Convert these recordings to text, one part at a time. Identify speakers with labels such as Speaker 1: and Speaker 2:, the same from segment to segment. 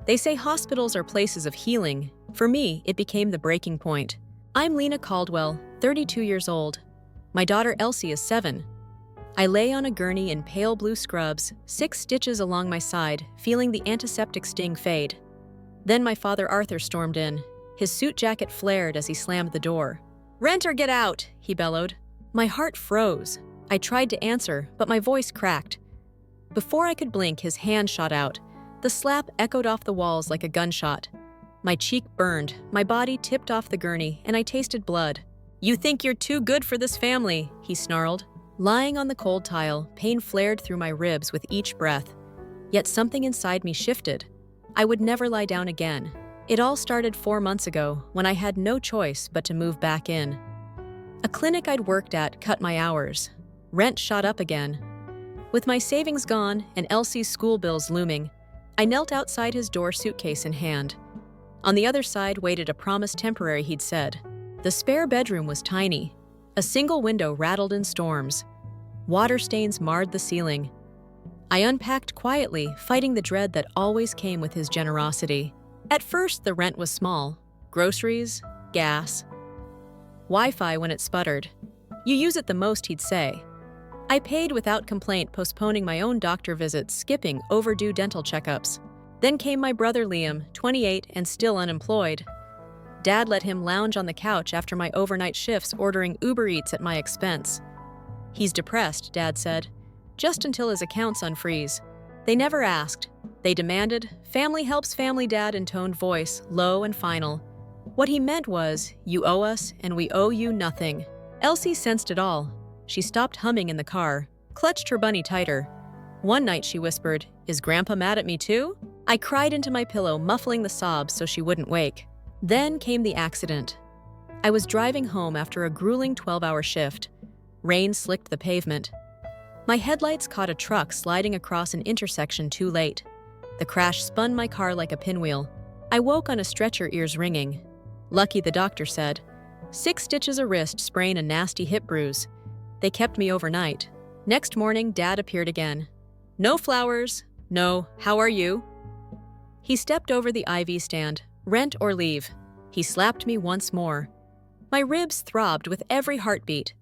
Speaker 1: They say hospitals are places of healing. For me, it became the breaking point. I'm Lena Caldwell, 32 years old. My daughter Elsie is 7. I lay on a gurney in pale blue scrubs, 6 stitches along my side, feeling the antiseptic sting fade. Then my father Arthur stormed in. His suit jacket flared as he slammed the door. "Rent or get out," he bellowed. My heart froze. I tried to answer, but my voice cracked. Before I could blink, his hand shot out. The slap echoed off the walls like a gunshot. My cheek burned, my body tipped off the gurney, and I tasted blood. "You think you're too good for this family," he snarled. Lying on the cold tile, pain flared through my ribs with each breath. Yet something inside me shifted. I would never lie down again. It all started 4 months ago, when I had no choice but to move back in. A clinic I'd worked at cut my hours. Rent shot up again. With my savings gone and Elsie's school bills looming, I knelt outside his door, suitcase in hand. On the other side waited a promised temporary, he'd said. The spare bedroom was tiny. A single window rattled in storms. Water stains marred the ceiling. I unpacked quietly, fighting the dread that always came with his generosity. At first, the rent was small. Groceries, gas, Wi-Fi when it sputtered. You use it the most, he'd say. I paid without complaint, postponing my own doctor visits, skipping overdue dental checkups. Then came my brother Liam, 28 and still unemployed. Dad let him lounge on the couch after my overnight shifts, ordering Uber Eats at my expense. He's depressed, Dad said, just until his accounts unfreeze. They never asked. They demanded. Family helps family, Dad intoned, voice low and final. What he meant was, you owe us and we owe you nothing. Elsie sensed it all. She stopped humming in the car, clutched her bunny tighter. One night she whispered, "Is Grandpa mad at me too?" I cried into my pillow, muffling the sobs so she wouldn't wake. Then came the accident. I was driving home after a grueling 12-hour shift. Rain slicked the pavement. My headlights caught a truck sliding across an intersection too late. The crash spun my car like a pinwheel. I woke on a stretcher, ears ringing. Lucky, the doctor said. 6 stitches a wrist, sprain, a nasty hip bruise. They kept me overnight. Next morning, Dad appeared again. No flowers. No, how are you? He stepped over the IV stand. Rent or leave. He slapped me once more. My ribs throbbed with every heartbeat.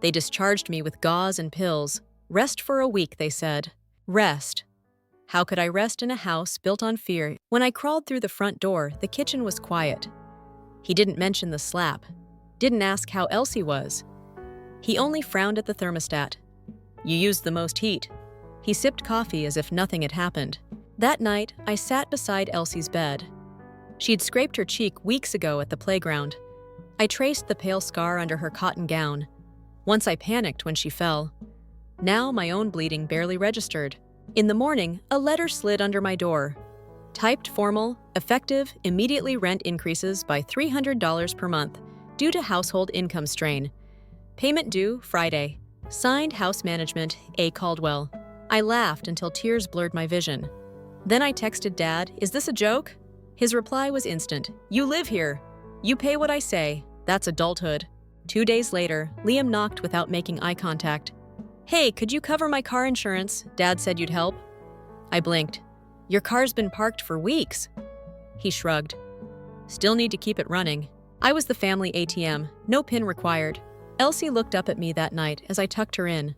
Speaker 1: They discharged me with gauze and pills. Rest for a week, they said. Rest. How could I rest in a house built on fear? When I crawled through the front door, the kitchen was quiet. He didn't mention the slap. Didn't ask how Elsie was. He only frowned at the thermostat. You used the most heat. He sipped coffee as if nothing had happened. That night, I sat beside Elsie's bed. She'd scraped her cheek weeks ago at the playground. I traced the pale scar under her cotton gown. Once I panicked when she fell. Now my own bleeding barely registered. In the morning, a letter slid under my door. Typed formal, effective, immediately rent increases by $300 per month due to household income strain. Payment due Friday. Signed House Management, A. Caldwell. I laughed until tears blurred my vision. Then I texted Dad, "Is this a joke?" His reply was instant. "You live here. You pay what I say. That's adulthood." 2 days later, Liam knocked without making eye contact. "Hey, could you cover my car insurance? Dad said you'd help." I blinked. "Your car's been parked for weeks." He shrugged. "Still need to keep it running." I was the family ATM, no PIN required. Elsie looked up at me that night as I tucked her in.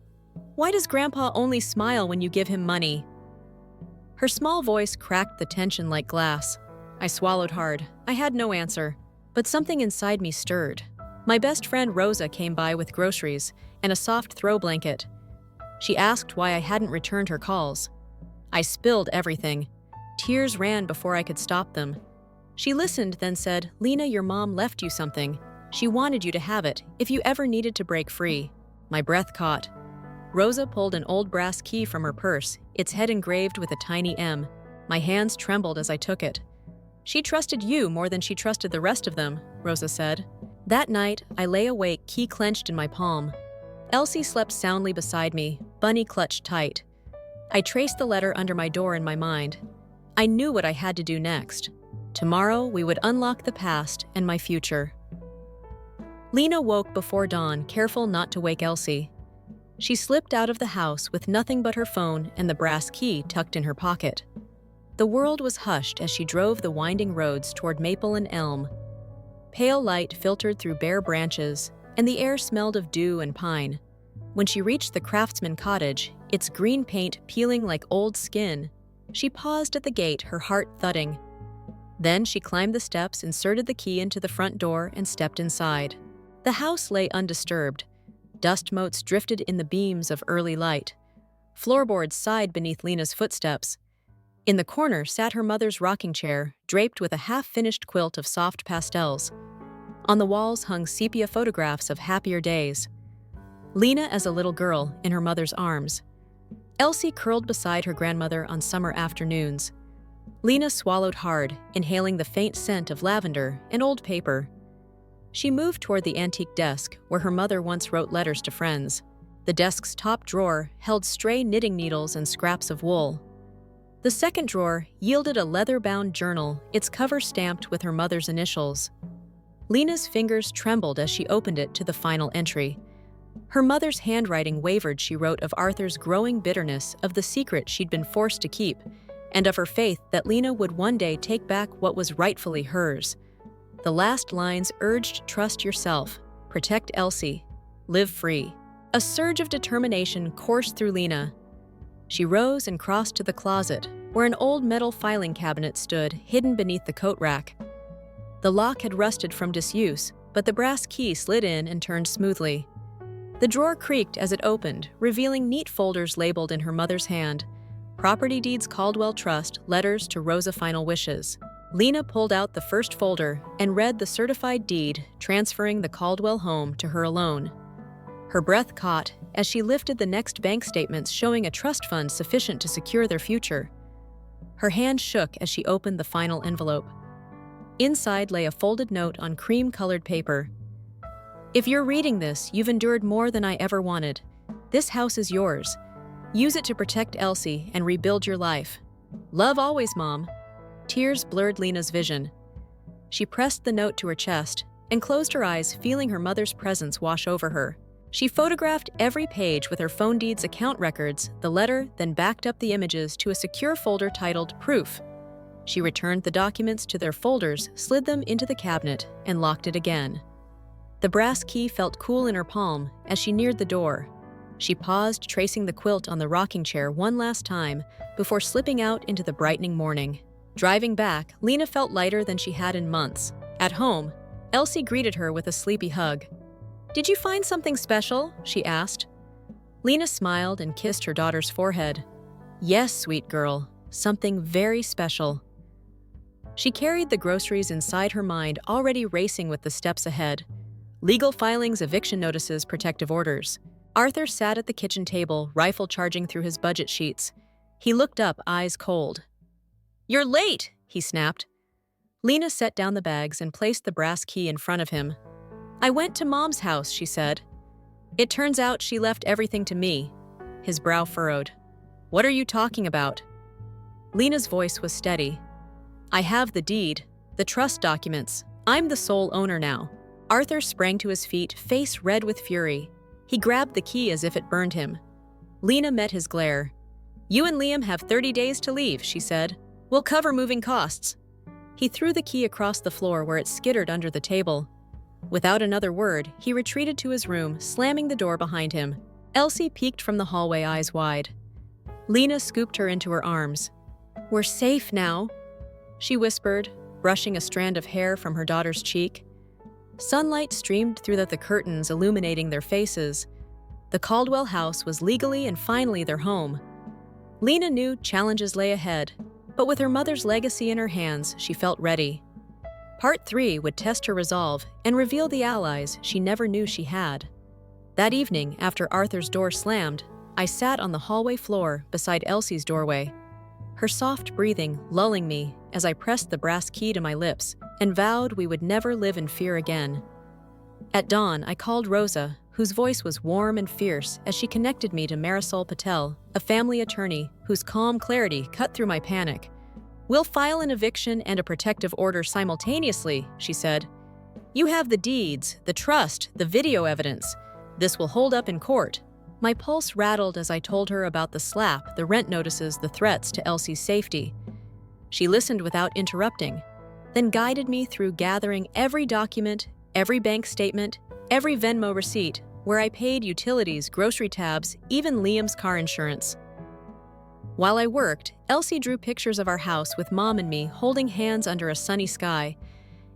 Speaker 1: "Why does Grandpa only smile when you give him money?" Her small voice cracked the tension like glass. I swallowed hard. I had no answer, but something inside me stirred. My best friend Rosa came by with groceries and a soft throw blanket. She asked why I hadn't returned her calls. I spilled everything. Tears ran before I could stop them. She listened, then said, "Lena, your mom left you something. She wanted you to have it, if you ever needed to break free." My breath caught. Rosa pulled an old brass key from her purse, its head engraved with a tiny M. My hands trembled as I took it. "She trusted you more than she trusted the rest of them," Rosa said. That night, I lay awake, key clenched in my palm. Elsie slept soundly beside me, Bunny clutched tight. I traced the letter under my door in my mind. I knew what I had to do next. Tomorrow, we would unlock the past and my future. Lena woke before dawn, careful not to wake Elsie. She slipped out of the house with nothing but her phone and the brass key tucked in her pocket. The world was hushed as she drove the winding roads toward maple and elm. Pale light filtered through bare branches, and the air smelled of dew and pine. When she reached the craftsman cottage, its green paint peeling like old skin, she paused at the gate, her heart thudding. Then she climbed the steps, inserted the key into the front door, and stepped inside. The house lay undisturbed. Dust motes drifted in the beams of early light. Floorboards sighed beneath Lena's footsteps. In the corner sat her mother's rocking chair, draped with a half-finished quilt of soft pastels. On the walls hung sepia photographs of happier days. Lena as a little girl, in her mother's arms. Elsie curled beside her grandmother on summer afternoons. Lena swallowed hard, inhaling the faint scent of lavender and old paper. She moved toward the antique desk where her mother once wrote letters to friends. The desk's top drawer held stray knitting needles and scraps of wool. The second drawer yielded a leather-bound journal, its cover stamped with her mother's initials. Lena's fingers trembled as she opened it to the final entry. Her mother's handwriting wavered. She wrote of Arthur's growing bitterness, of the secret she'd been forced to keep, and of her faith that Lena would one day take back what was rightfully hers. The last lines urged trust yourself, protect Elsie, live free. A surge of determination coursed through Lena. She rose and crossed to the closet, where an old metal filing cabinet stood, hidden beneath the coat rack. The lock had rusted from disuse, but the brass key slid in and turned smoothly. The drawer creaked as it opened, revealing neat folders labeled in her mother's hand. Property deeds Caldwell Trust, letters to Rosa final wishes. Lena pulled out the first folder and read the certified deed, transferring the Caldwell home to her alone. Her breath caught as she lifted the next bank statements showing a trust fund sufficient to secure their future. Her hand shook as she opened the final envelope. Inside lay a folded note on cream-colored paper. If you're reading this, you've endured more than I ever wanted. This house is yours. Use it to protect Elsie and rebuild your life. Love always, Mom. Tears blurred Lena's vision. She pressed the note to her chest and closed her eyes, feeling her mother's presence wash over her. She photographed every page with her phone deeds account records, the letter, then backed up the images to a secure folder titled Proof. She returned the documents to their folders, slid them into the cabinet, and locked it again. The brass key felt cool in her palm as she neared the door. She paused, tracing the quilt on the rocking chair one last time before slipping out into the brightening morning. Driving back, Lena felt lighter than she had in months. At home, Elsie greeted her with a sleepy hug. "Did you find something special?" she asked. Lena smiled and kissed her daughter's forehead. "Yes, sweet girl, something very special." She carried the groceries inside her mind, already racing with the steps ahead. Legal filings, eviction notices, protective orders. Arthur sat at the kitchen table, rifle charging through his budget sheets. He looked up, eyes cold. "You're late," he snapped. Lena set down the bags and placed the brass key in front of him. "I went to Mom's house," she said. "It turns out she left everything to me." His brow furrowed. "What are you talking about?" Lena's voice was steady. "I have the deed, the trust documents. I'm the sole owner now." Arthur sprang to his feet, face red with fury. He grabbed the key as if it burned him. Lena met his glare. "You and Liam have 30 days to leave," she said. "We'll cover moving costs." He threw the key across the floor where it skittered under the table. Without another word, he retreated to his room, slamming the door behind him. Elsie peeked from the hallway, eyes wide. Lena scooped her into her arms. "We're safe now," she whispered, brushing a strand of hair from her daughter's cheek. Sunlight streamed through the curtains, illuminating their faces. The Caldwell house was legally and finally their home. Lena knew challenges lay ahead, but with her mother's legacy in her hands, she felt ready. Part 3 would test her resolve and reveal the allies she never knew she had. That evening, after Arthur's door slammed, I sat on the hallway floor beside Elsie's doorway, her soft breathing lulling me as I pressed the brass key to my lips and vowed we would never live in fear again. At dawn, I called Rosa, whose voice was warm and fierce as she connected me to Marisol Patel, a family attorney whose calm clarity cut through my panic. "We'll file an eviction and a protective order simultaneously," she said. "You have the deeds, the trust, the video evidence. This will hold up in court." My pulse rattled as I told her about the slap, the rent notices, the threats to Elsie's safety. She listened without interrupting, then guided me through gathering every document, every bank statement, every Venmo receipt, where I paid utilities, grocery tabs, even Liam's car insurance. While I worked, Elsie drew pictures of our house with Mom and me holding hands under a sunny sky,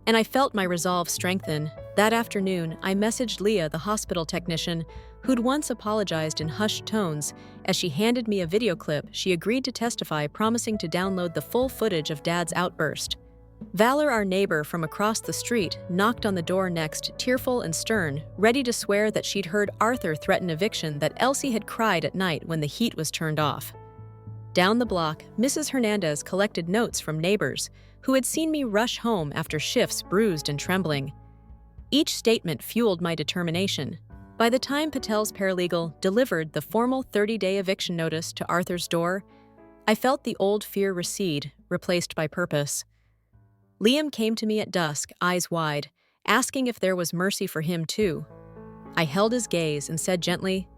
Speaker 1: and I felt my resolve strengthen. That afternoon, I messaged Leah, the hospital technician, who'd once apologized in hushed tones. As she handed me a video clip, she agreed to testify, promising to download the full footage of Dad's outburst. Valor, our neighbor from across the street, knocked on the door next, tearful and stern, ready to swear that she'd heard Arthur threaten eviction, that Elsie had cried at night when the heat was turned off. Down the block, Mrs. Hernandez collected notes from neighbors who had seen me rush home after shifts, bruised and trembling. Each statement fueled my determination. By the time Patel's paralegal delivered the formal 30-day eviction notice to Arthur's door, I felt the old fear recede, replaced by purpose. Liam came to me at dusk, eyes wide, asking if there was mercy for him too. I held his gaze and said gently,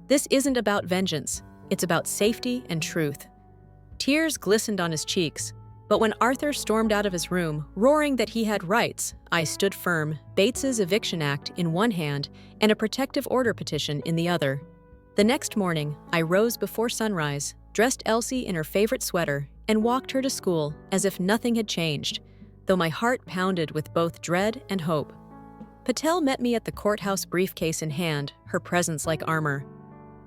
Speaker 1: "This isn't about vengeance, it's about safety and truth." Tears glistened on his cheeks, but when Arthur stormed out of his room, roaring that he had rights, I stood firm, Bates's Eviction Act in one hand and a protective order petition in the other. The next morning, I rose before sunrise, dressed Elsie in her favorite sweater, and walked her to school as if nothing had changed, though my heart pounded with both dread and hope. Patel met me at the courthouse, briefcase in hand, her presence like armor.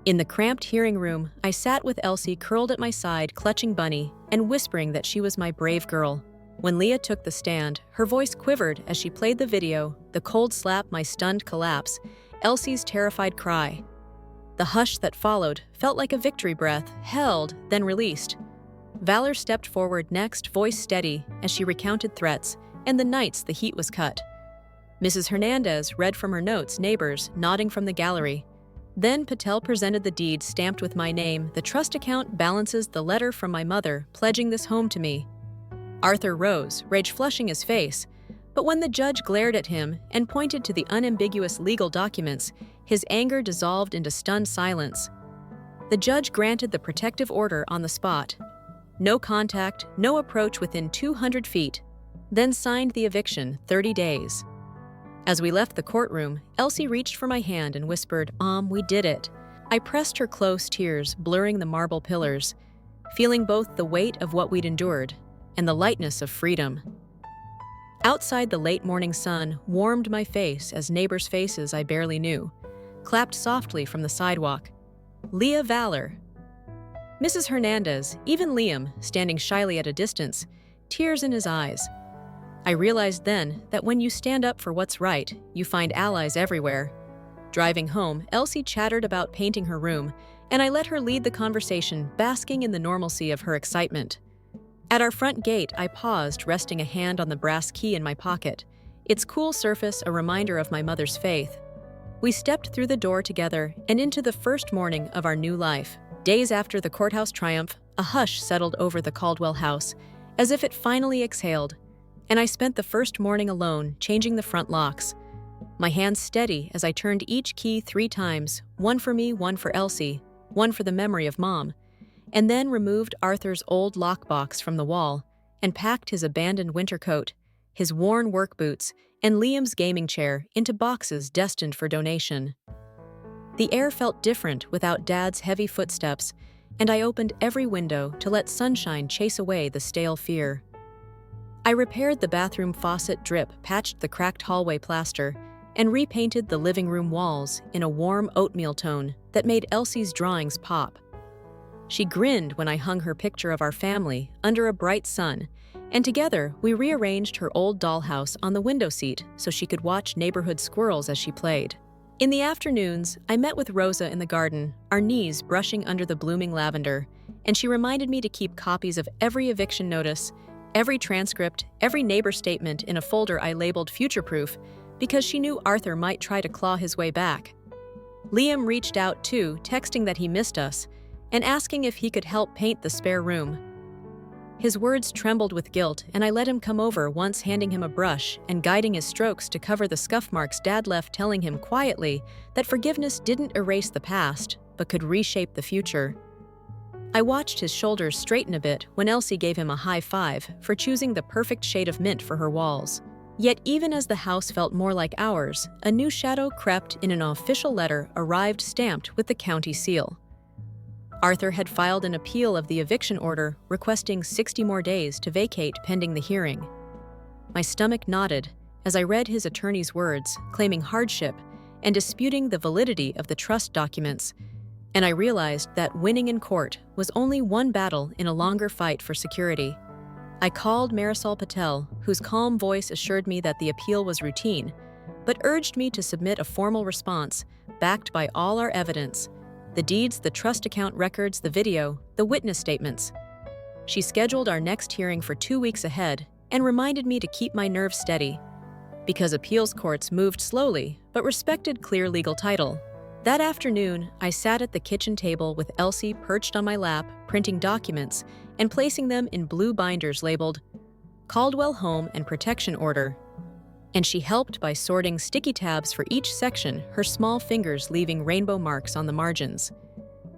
Speaker 1: In the cramped hearing room, I sat with Elsie curled at my side, clutching Bunny, and whispering that she was my brave girl. When Leah took the stand, her voice quivered as she played the video, the cold slap, my stunned collapse, Elsie's terrified cry. The hush that followed felt like a victory breath, held, then released. Valor stepped forward next, voice steady, as she recounted threats and the nights the heat was cut. Mrs. Hernandez read from her notes, neighbors nodding from the gallery. Then Patel presented the deed stamped with my name. The trust account balances the letter from my mother, pledging this home to me. Arthur rose, rage flushing his face, but when the judge glared at him and pointed to the unambiguous legal documents, his anger dissolved into stunned silence. The judge granted the protective order on the spot. No contact, no approach within 200 feet, then signed the eviction, 30 days. As we left the courtroom, Elsie reached for my hand and whispered, we did it." I pressed her close, tears blurring the marble pillars, feeling both the weight of what we'd endured and the lightness of freedom. Outside, the late morning sun warmed my face as neighbors' faces I barely knew clapped softly from the sidewalk. Leah, Valor, Mrs. Hernandez, even Liam, standing shyly at a distance, tears in his eyes. I realized then that when you stand up for what's right, you find allies everywhere. Driving home, Elsie chattered about painting her room, and I let her lead the conversation, basking in the normalcy of her excitement. At our front gate, I paused, resting a hand on the brass key in my pocket, its cool surface a reminder of my mother's faith. We stepped through the door together and into the first morning of our new life. Days after the courthouse triumph, a hush settled over the Caldwell house, as if it finally exhaled, and I spent the first morning alone, changing the front locks. My hands steady as I turned each key 3 times, one for me, one for Elsie, one for the memory of Mom, and then removed Arthur's old lockbox from the wall and packed his abandoned winter coat, his worn work boots, and Liam's gaming chair into boxes destined for donation. The air felt different without Dad's heavy footsteps, and I opened every window to let sunshine chase away the stale fear. I repaired the bathroom faucet drip, patched the cracked hallway plaster, and repainted the living room walls in a warm oatmeal tone that made Elsie's drawings pop. She grinned when I hung her picture of our family under a bright sun, and together we rearranged her old dollhouse on the window seat so she could watch neighborhood squirrels as she played. In the afternoons, I met with Rosa in the garden, our knees brushing under the blooming lavender, and she reminded me to keep copies of every eviction notice, every transcript, every neighbor statement in a folder I labeled future-proof, because she knew Arthur might try to claw his way back. Liam reached out too, texting that he missed us, and asking if he could help paint the spare room. His words trembled with guilt, and I let him come over, once handing him a brush and guiding his strokes to cover the scuff marks Dad left, telling him quietly that forgiveness didn't erase the past, but could reshape the future. I watched his shoulders straighten a bit when Elsie gave him a high five for choosing the perfect shade of mint for her walls. Yet even as the house felt more like ours, a new shadow crept in. An official letter arrived stamped with the county seal. Arthur had filed an appeal of the eviction order, requesting 60 more days to vacate pending the hearing. My stomach knotted as I read his attorney's words, claiming hardship and disputing the validity of the trust documents, and I realized that winning in court was only one battle in a longer fight for security. I called Marisol Patel, whose calm voice assured me that the appeal was routine, but urged me to submit a formal response, backed by all our evidence: the deeds, the trust account records, the video, the witness statements. She scheduled our next hearing for 2 weeks ahead and reminded me to keep my nerves steady, because appeals courts moved slowly but respected clear legal title. That afternoon, I sat at the kitchen table with Elsie perched on my lap, printing documents and placing them in blue binders labeled Caldwell Home and Protection Order. And she helped by sorting sticky tabs for each section, her small fingers leaving rainbow marks on the margins.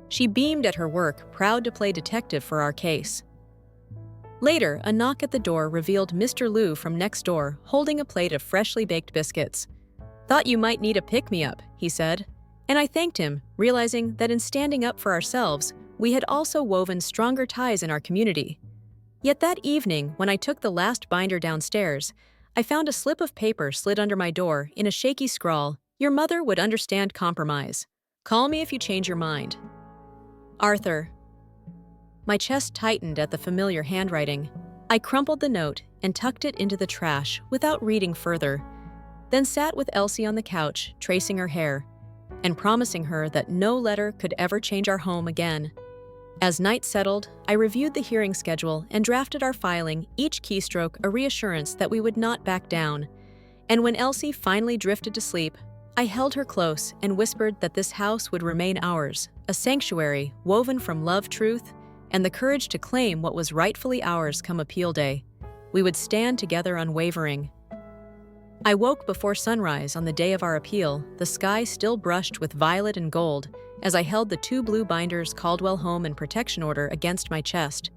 Speaker 1: She beamed at her work, proud to play detective for our case. Later, a knock at the door revealed Mr. Liu from next door, holding a plate of freshly baked biscuits. "Thought you might need a pick-me-up," he said. And I thanked him, realizing that in standing up for ourselves, we had also woven stronger ties in our community. Yet that evening, when I took the last binder downstairs, I found a slip of paper slid under my door in a shaky scrawl: "Your mother would understand compromise. Call me if you change your mind. Arthur." My chest tightened at the familiar handwriting. I crumpled the note and tucked it into the trash without reading further, then sat with Elsie on the couch, tracing her hair, and promising her that no letter could ever change our home again. As night settled, I reviewed the hearing schedule and drafted our filing, each keystroke a reassurance that we would not back down. And when Elsie finally drifted to sleep, I held her close and whispered that this house would remain ours, a sanctuary woven from love, truth, and the courage to claim what was rightfully ours come appeal day. We would stand together unwavering. I woke before sunrise on the day of our appeal, the sky still brushed with violet and gold, as I held the 2 blue binders Caldwell Home and Protection Order against my chest,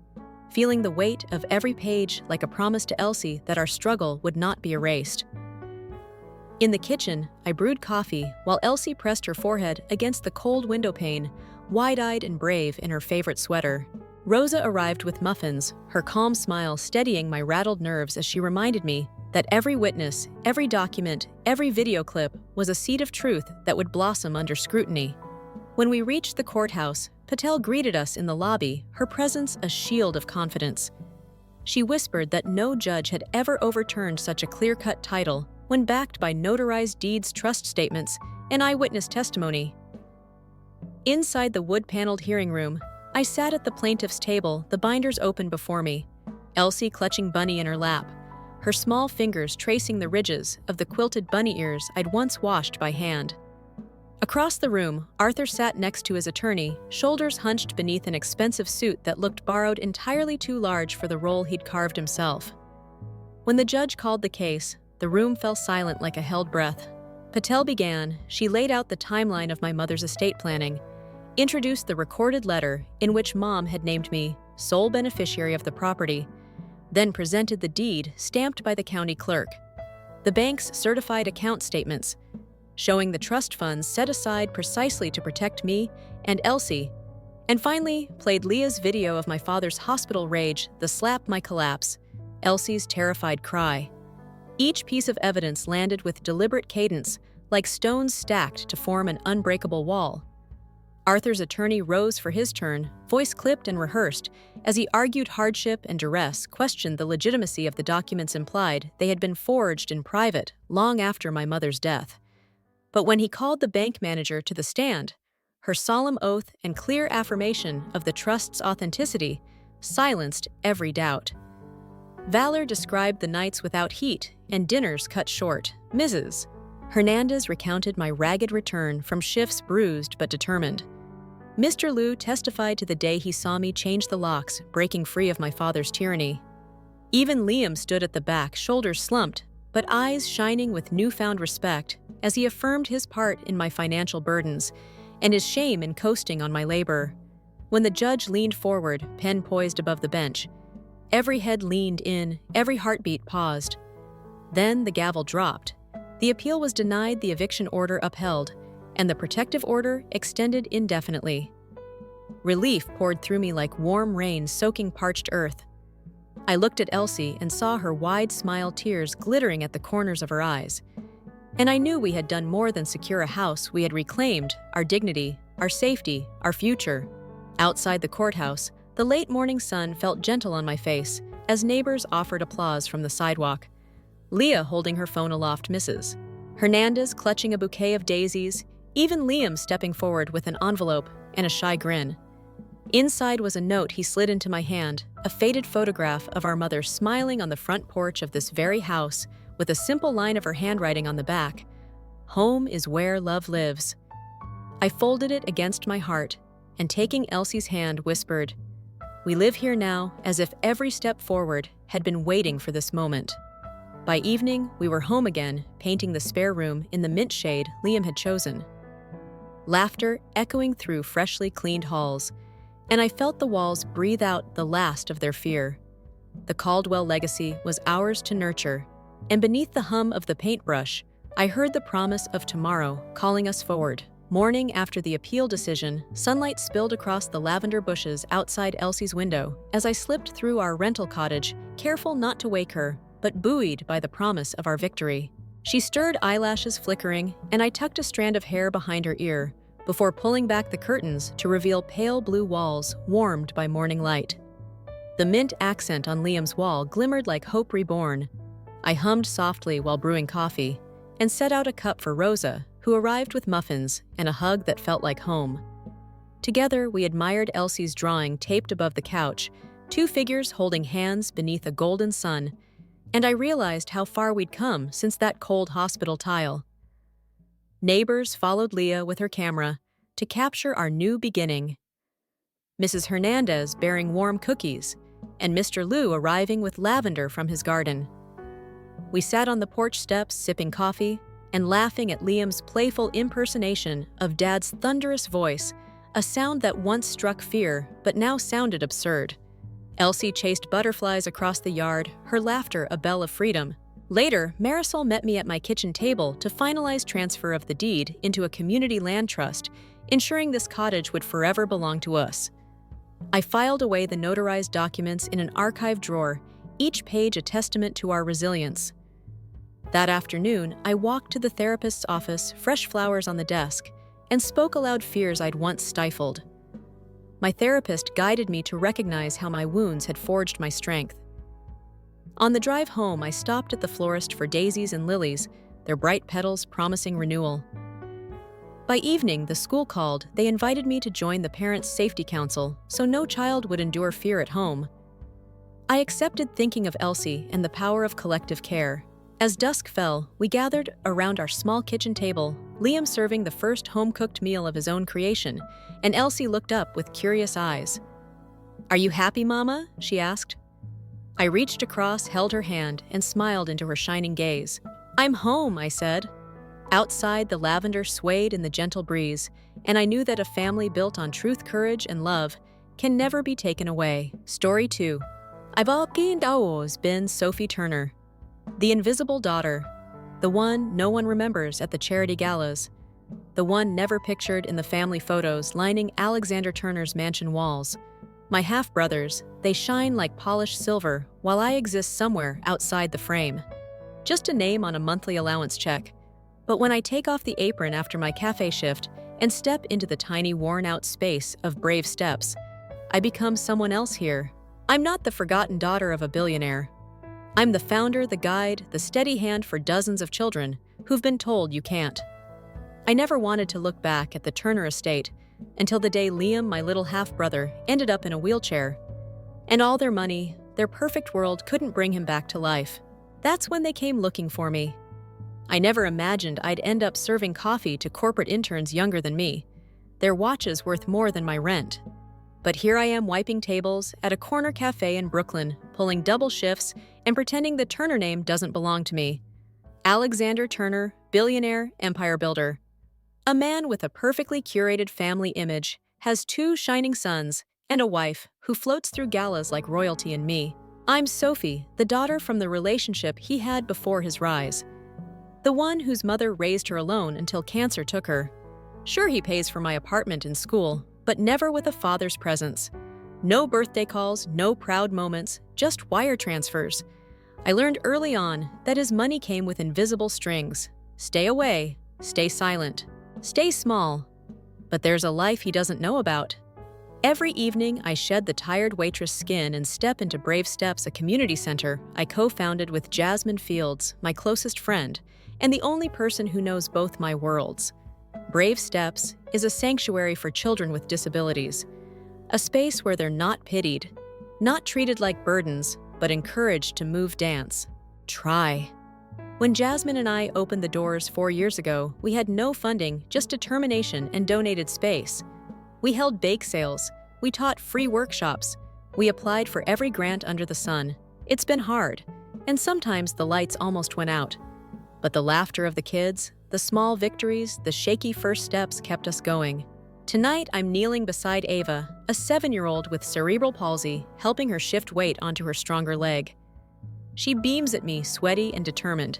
Speaker 1: feeling the weight of every page like a promise to Elsie that our struggle would not be erased. In the kitchen, I brewed coffee while Elsie pressed her forehead against the cold window pane, wide-eyed and brave in her favorite sweater. Rosa arrived with muffins, her calm smile steadying my rattled nerves as she reminded me that every witness, every document, every video clip was a seed of truth that would blossom under scrutiny. When we reached the courthouse, Patel greeted us in the lobby, her presence a shield of confidence. She whispered that no judge had ever overturned such a clear-cut title when backed by notarized deeds, trust statements, and eyewitness testimony. Inside the wood-paneled hearing room, I sat at the plaintiff's table, the binders open before me, Elsie clutching Bunny in her lap, her small fingers tracing the ridges of the quilted bunny ears I'd once washed by hand. Across the room, Arthur sat next to his attorney, shoulders hunched beneath an expensive suit that looked borrowed entirely too large for the role he'd carved himself. When the judge called the case, the room fell silent like a held breath. Patel began. She laid out the timeline of my mother's estate planning, introduced the recorded letter in which Mom had named me sole beneficiary of the property, then presented the deed stamped by the county clerk, the bank's certified account statements, showing the trust funds set aside precisely to protect me and Elsie, and finally played Leah's video of my father's hospital rage, the slap, my collapse, Elsie's terrified cry. Each piece of evidence landed with deliberate cadence, like stones stacked to form an unbreakable wall. Arthur's attorney rose for his turn, voice clipped and rehearsed, as he argued hardship and duress, questioned the legitimacy of the documents implied they had been forged in private long after my mother's death. But when he called the bank manager to the stand, her solemn oath and clear affirmation of the trust's authenticity silenced every doubt. Valor described the nights without heat and dinners cut short. Mrs. Hernandez recounted my ragged return from shifts bruised but determined. Mr. Liu testified to the day he saw me change the locks, breaking free of my father's tyranny. Even Liam stood at the back, shoulders slumped, but eyes shining with newfound respect as he affirmed his part in my financial burdens and his shame in coasting on my labor. When the judge leaned forward, pen poised above the bench, every head leaned in, every heartbeat paused. Then the gavel dropped. The appeal was denied, the eviction order upheld, and the protective order extended indefinitely. Relief poured through me like warm rain soaking parched earth. I looked at Elsie and saw her wide smile, tears glittering at the corners of her eyes. And I knew we had done more than secure a house. We had reclaimed our dignity, our safety, our future. Outside the courthouse, the late morning sun felt gentle on my face as neighbors offered applause from the sidewalk. Leah holding her phone aloft, Mrs. Hernandez clutching a bouquet of daisies, even Liam stepping forward with an envelope and a shy grin. Inside was a note he slid into my hand, a faded photograph of our mother smiling on the front porch of this very house with a simple line of her handwriting on the back. Home is where love lives. I folded it against my heart and taking Elsie's hand whispered, "We live here now," as if every step forward had been waiting for this moment. By evening, we were home again, painting the spare room in the mint shade Liam had chosen. Laughter echoing through freshly cleaned halls, and I felt the walls breathe out the last of their fear. The Caldwell legacy was ours to nurture, and beneath the hum of the paintbrush, I heard the promise of tomorrow calling us forward. Morning after the appeal decision, sunlight spilled across the lavender bushes outside Elsie's window as I slipped through our rental cottage, careful not to wake her, but buoyed by the promise of our victory. She stirred, eyelashes flickering, and I tucked a strand of hair behind her ear before pulling back the curtains to reveal pale blue walls warmed by morning light. The mint accent on Liam's wall glimmered like hope reborn. I hummed softly while brewing coffee and set out a cup for Rosa, who arrived with muffins and a hug that felt like home. Together, we admired Elsie's drawing taped above the couch, two figures holding hands beneath a golden sun, and I realized how far we'd come since that cold hospital tile. Neighbors followed Leah with her camera to capture our new beginning. Mrs. Hernandez bearing warm cookies, and Mr. Liu arriving with lavender from his garden. We sat on the porch steps sipping coffee and laughing at Liam's playful impersonation of Dad's thunderous voice, a sound that once struck fear but now sounded absurd. Elsie chased butterflies across the yard, her laughter a bell of freedom. Later, Marisol met me at my kitchen table to finalize transfer of the deed into a community land trust, ensuring this cottage would forever belong to us. I filed away the notarized documents in an archive drawer, each page a testament to our resilience. That afternoon, I walked to the therapist's office, fresh flowers on the desk, and spoke aloud fears I'd once stifled. My therapist guided me to recognize how my wounds had forged my strength. On the drive home, I stopped at the florist for daisies and lilies, their bright petals promising renewal. By evening, the school called. They invited me to join the Parents' Safety Council so no child would endure fear at home. I accepted, thinking of Elsie and the power of collective care. As dusk fell, we gathered around our small kitchen table, Liam serving the first home-cooked meal of his own creation, and Elsie looked up with curious eyes. "Are you happy, Mama?" she asked. I reached across, held her hand, and smiled into her shining gaze. "I'm home," I said. Outside, the lavender swayed in the gentle breeze, and I knew that a family built on truth, courage, and love can never be taken away. Story 2. I've always been Sophie Turner, the invisible daughter, the one no one remembers at the charity galas, the one never pictured in the family photos lining Alexander Turner's mansion walls. My half-brothers, they shine like polished silver while I exist somewhere outside the frame. Just a name on a monthly allowance check. But when I take off the apron after my cafe shift and step into the tiny worn-out space of Brave Steps, I become someone else here. I'm not the forgotten daughter of a billionaire. I'm the founder, the guide, the steady hand for dozens of children who've been told you can't. I never wanted to look back at the Turner estate until the day Liam, my little half-brother, ended up in a wheelchair. And all their money, their perfect world couldn't bring him back to life. That's when they came looking for me. I never imagined I'd end up serving coffee to corporate interns younger than me, their watches worth more than my rent. But here I am wiping tables at a corner cafe in Brooklyn, pulling double shifts and pretending the Turner name doesn't belong to me. Alexander Turner, billionaire, empire builder. A man with a perfectly curated family image, has 2 shining sons, and a wife who floats through galas like royalty and me. I'm Sophie, the daughter from the relationship he had before his rise. The one whose mother raised her alone until cancer took her. Sure, he pays for my apartment and school, but never with a father's presence. No birthday calls, no proud moments, just wire transfers. I learned early on that his money came with invisible strings. Stay away, stay silent, stay small. But there's a life he doesn't know about. Every evening, I shed the tired waitress skin and step into Brave Steps, a community center I co-founded with Jasmine Fields, my closest friend, and the only person who knows both my worlds. Brave Steps is a sanctuary for children with disabilities, a space where they're not pitied, not treated like burdens, but encouraged to move, dance, try. When Jasmine and I opened the doors 4 years ago, we had no funding, just determination and donated space. We held bake sales, we taught free workshops, we applied for every grant under the sun. It's been hard, and sometimes the lights almost went out. But the laughter of the kids, the small victories, the shaky first steps kept us going. Tonight, I'm kneeling beside Ava, a 7-year-old with cerebral palsy, helping her shift weight onto her stronger leg. She beams at me, sweaty and determined.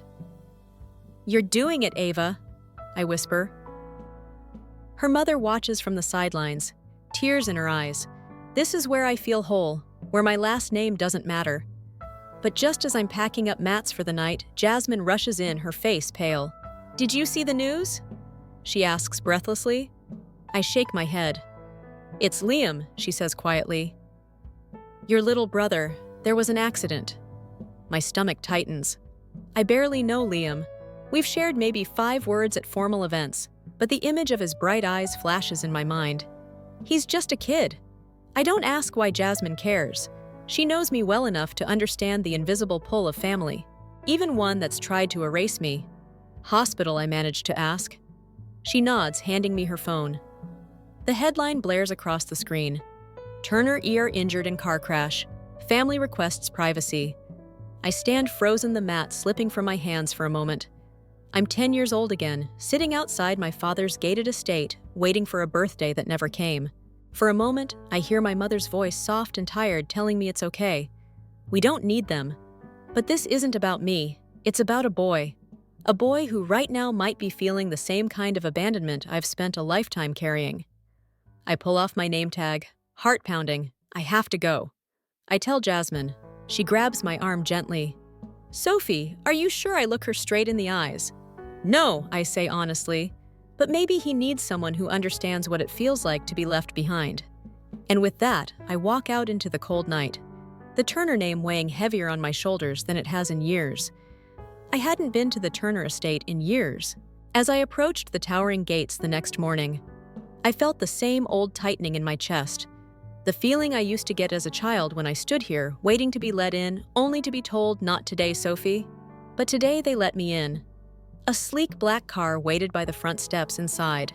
Speaker 1: "You're doing it, Ava," I whisper. Her mother watches from the sidelines, tears in her eyes. This is where I feel whole, where my last name doesn't matter. But just as I'm packing up mats for the night, Jasmine rushes in, her face pale. "Did you see the news?" she asks breathlessly. I shake my head. "It's Liam," she says quietly. "Your little brother. There was an accident." My stomach tightens. I barely know Liam. We've shared maybe 5 words at formal events, but the image of his bright eyes flashes in my mind. He's just a kid. I don't ask why Jasmine cares. She knows me well enough to understand the invisible pull of family, even one that's tried to erase me. "Hospital," I managed to ask. She nods, handing me her phone. The headline blares across the screen. "Turner ER injured in car crash. Family requests privacy." I stand frozen, the mat slipping from my hands for a moment. I'm 10 years old again, sitting outside my father's gated estate, waiting for a birthday that never came. For a moment, I hear my mother's voice, soft and tired, telling me it's okay. We don't need them. But this isn't about me. It's about a boy. A boy who right now might be feeling the same kind of abandonment I've spent a lifetime carrying. I pull off my name tag, heart pounding. I have to go. I tell Jasmine. She grabs my arm gently. "Sophie, are you sure?" I look her straight in the eyes. "No," I say honestly, but maybe he needs someone who understands what it feels like to be left behind. And with that, I walk out into the cold night, the Turner name weighing heavier on my shoulders than it has in years. I hadn't been to the Turner estate in years. As I approached the towering gates the next morning, I felt the same old tightening in my chest, the feeling I used to get as a child when I stood here, waiting to be let in, only to be told, "Not today, Sophie." But today they let me in. A sleek black car waited by the front steps inside.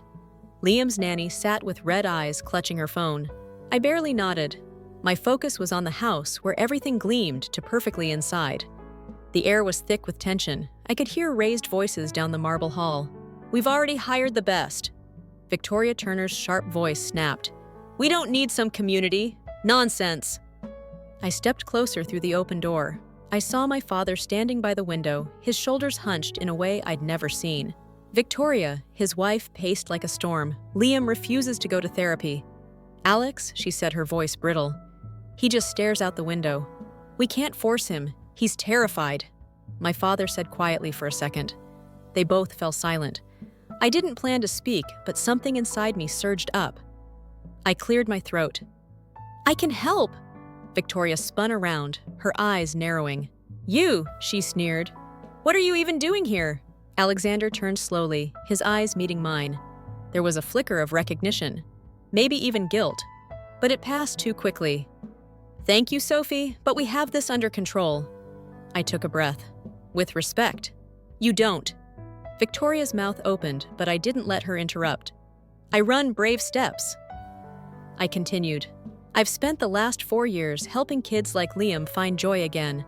Speaker 1: Liam's nanny sat with red eyes, clutching her phone. I barely nodded. My focus was on the house, where everything gleamed to perfectly inside. The air was thick with tension. I could hear raised voices down the marble hall. "We've already hired the best." Victoria Turner's sharp voice snapped. "We don't need some community. Nonsense." I stepped closer through the open door. I saw my father standing by the window, his shoulders hunched in a way I'd never seen. Victoria, his wife, paced like a storm. "Liam refuses to go to therapy." "Alex," she said, her voice brittle. "He just stares out the window. We can't force him. He's terrified." My father said quietly for a second. They both fell silent. I didn't plan to speak, but something inside me surged up. I cleared my throat. "I can help." Victoria spun around, her eyes narrowing. "You," she sneered. "What are you even doing here?" Alexander turned slowly, his eyes meeting mine. There was a flicker of recognition, maybe even guilt, but it passed too quickly. "Thank you, Sophie, but we have this under control." I took a breath. "With respect." "You don't." Victoria's mouth opened, but I didn't let her interrupt. "I run Brave Steps." I continued. "I've spent the last 4 years helping kids like Liam find joy again.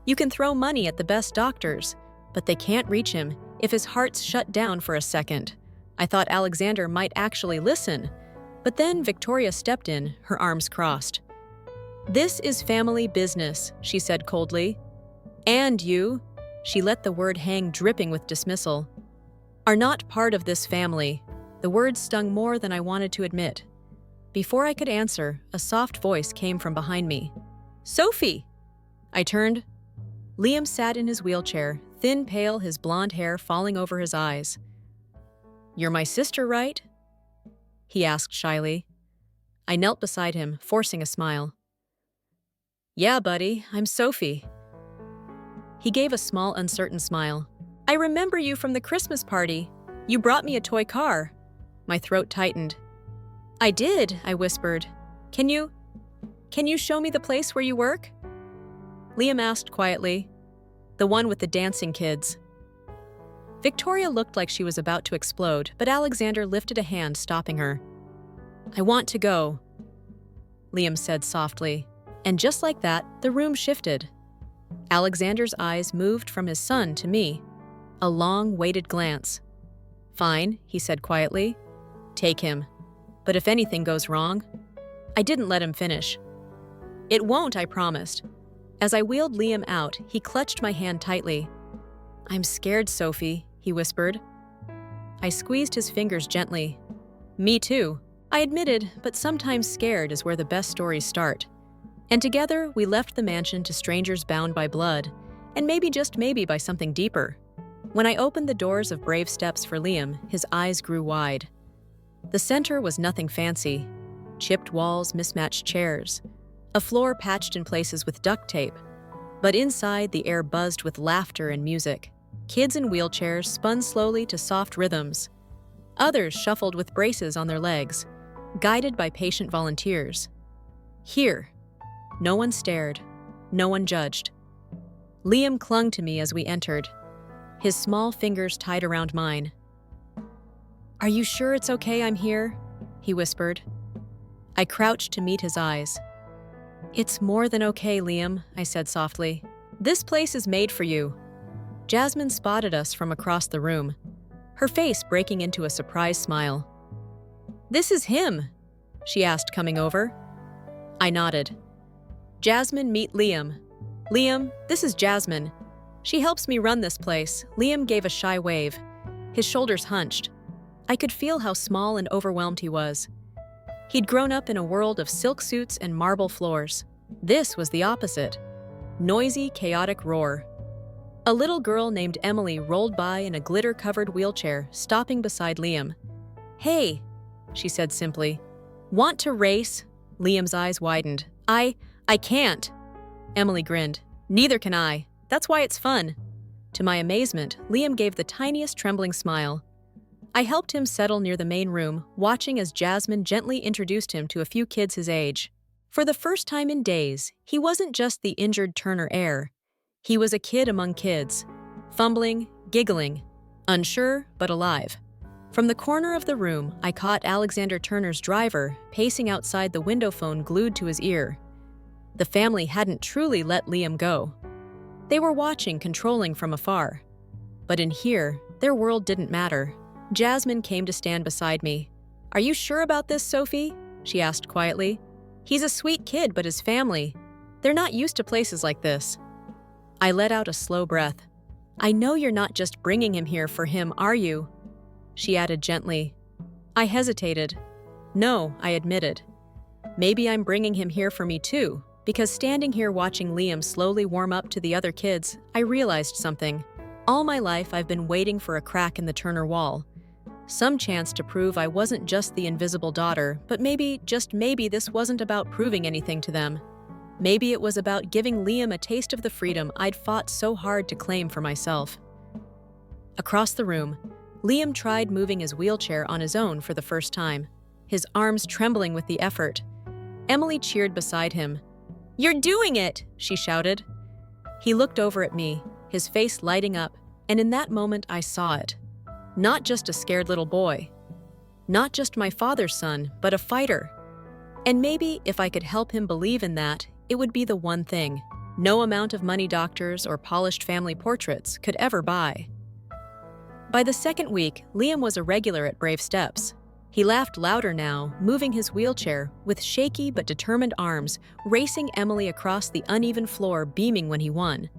Speaker 1: You can throw money at the best doctors, but they can't reach him if his heart's shut down for a second." I thought Alexander might actually listen, But then Victoria stepped in, her arms crossed. "This is family business," she said coldly. "And you," she let the word hang dripping with dismissal, "are not part of this family." The words stung more than I wanted to admit. Before I could answer, a soft voice came from behind me. "Sophie!" I turned. Liam sat in his wheelchair, thin, pale, his blonde hair falling over his eyes. "You're my sister, right?" he asked shyly. I knelt beside him, forcing a smile. "Yeah, buddy, I'm Sophie." He gave a small, uncertain smile. "I remember you from the Christmas party. You brought me a toy car." My throat tightened. "I did," I whispered. Can you show me the place where you work?" Liam asked quietly. "The one with the dancing kids." Victoria looked like she was about to explode, but Alexander lifted a hand, stopping her. "I want to go," Liam said softly. And just like that, the room shifted. Alexander's eyes moved from his son to me. A long, weighted glance. "Fine," he said quietly. "Take him. But if anything goes wrong..." I didn't let him finish. "It won't," I promised. As I wheeled Liam out, he clutched my hand tightly. "I'm scared, Sophie," he whispered. I squeezed his fingers gently. "Me too," I admitted, but sometimes scared is where the best stories start. And together, we left the mansion to strangers bound by blood, and maybe just maybe by something deeper. When I opened the doors of Brave Steps for Liam, his eyes grew wide. The center was nothing fancy. Chipped walls, mismatched chairs. A floor patched in places with duct tape. But inside, the air buzzed with laughter and music. Kids in wheelchairs spun slowly to soft rhythms. Others shuffled with braces on their legs, guided by patient volunteers. Here, no one stared, no one judged. Liam clung to me as we entered, his small fingers tied around mine. "Are you sure it's okay I'm here?" he whispered. I crouched to meet his eyes. "It's more than okay, Liam," I said softly. "This place is made for you." Jasmine spotted us from across the room, her face breaking into a surprised smile. "This is him," she asked, coming over. I nodded. "Jasmine, meet Liam." "Liam, this is Jasmine. She helps me run this place." Liam gave a shy wave. His shoulders hunched. I could feel how small and overwhelmed he was. He'd grown up in a world of silk suits and marble floors. This was the opposite. Noisy, chaotic roar. A little girl named Emily rolled by in a glitter-covered wheelchair, stopping beside Liam. "Hey," she said simply. "Want to race?" Liam's eyes widened. I can't." Emily grinned. "Neither can I. That's why it's fun." To my amazement, Liam gave the tiniest trembling smile. I helped him settle near the main room, watching as Jasmine gently introduced him to a few kids his age. For the first time in days, he wasn't just the injured Turner heir. He was a kid among kids, fumbling, giggling, unsure but alive. From the corner of the room, I caught Alexander Turner's driver pacing outside, the window phone glued to his ear. The family hadn't truly let Liam go. They were watching, controlling from afar. But in here, their world didn't matter. Jasmine came to stand beside me. "Are you sure about this, Sophie?" she asked quietly. "He's a sweet kid, but his family, they're not used to places like this." I let out a slow breath. "I know you're not just bringing him here for him, are you?" she added gently. I hesitated. "No," I admitted. "Maybe I'm bringing him here for me too." Because standing here watching Liam slowly warm up to the other kids, I realized something. All my life I've been waiting for a crack in the Turner wall. Some chance to prove I wasn't just the invisible daughter, but maybe, just maybe, this wasn't about proving anything to them. Maybe it was about giving Liam a taste of the freedom I'd fought so hard to claim for myself. Across the room, Liam tried moving his wheelchair on his own for the first time, his arms trembling with the effort. Emily cheered beside him. "You're doing it!" she shouted. He looked over at me, his face lighting up, and in that moment I saw it. Not just a scared little boy. Not just my father's son, but a fighter. And maybe if I could help him believe in that, it would be the one thing no amount of money doctors or polished family portraits could ever buy. By the second week, Liam was a regular at Brave Steps. He laughed louder now, moving his wheelchair with shaky but determined arms, racing Emily across the uneven floor, beaming when he won.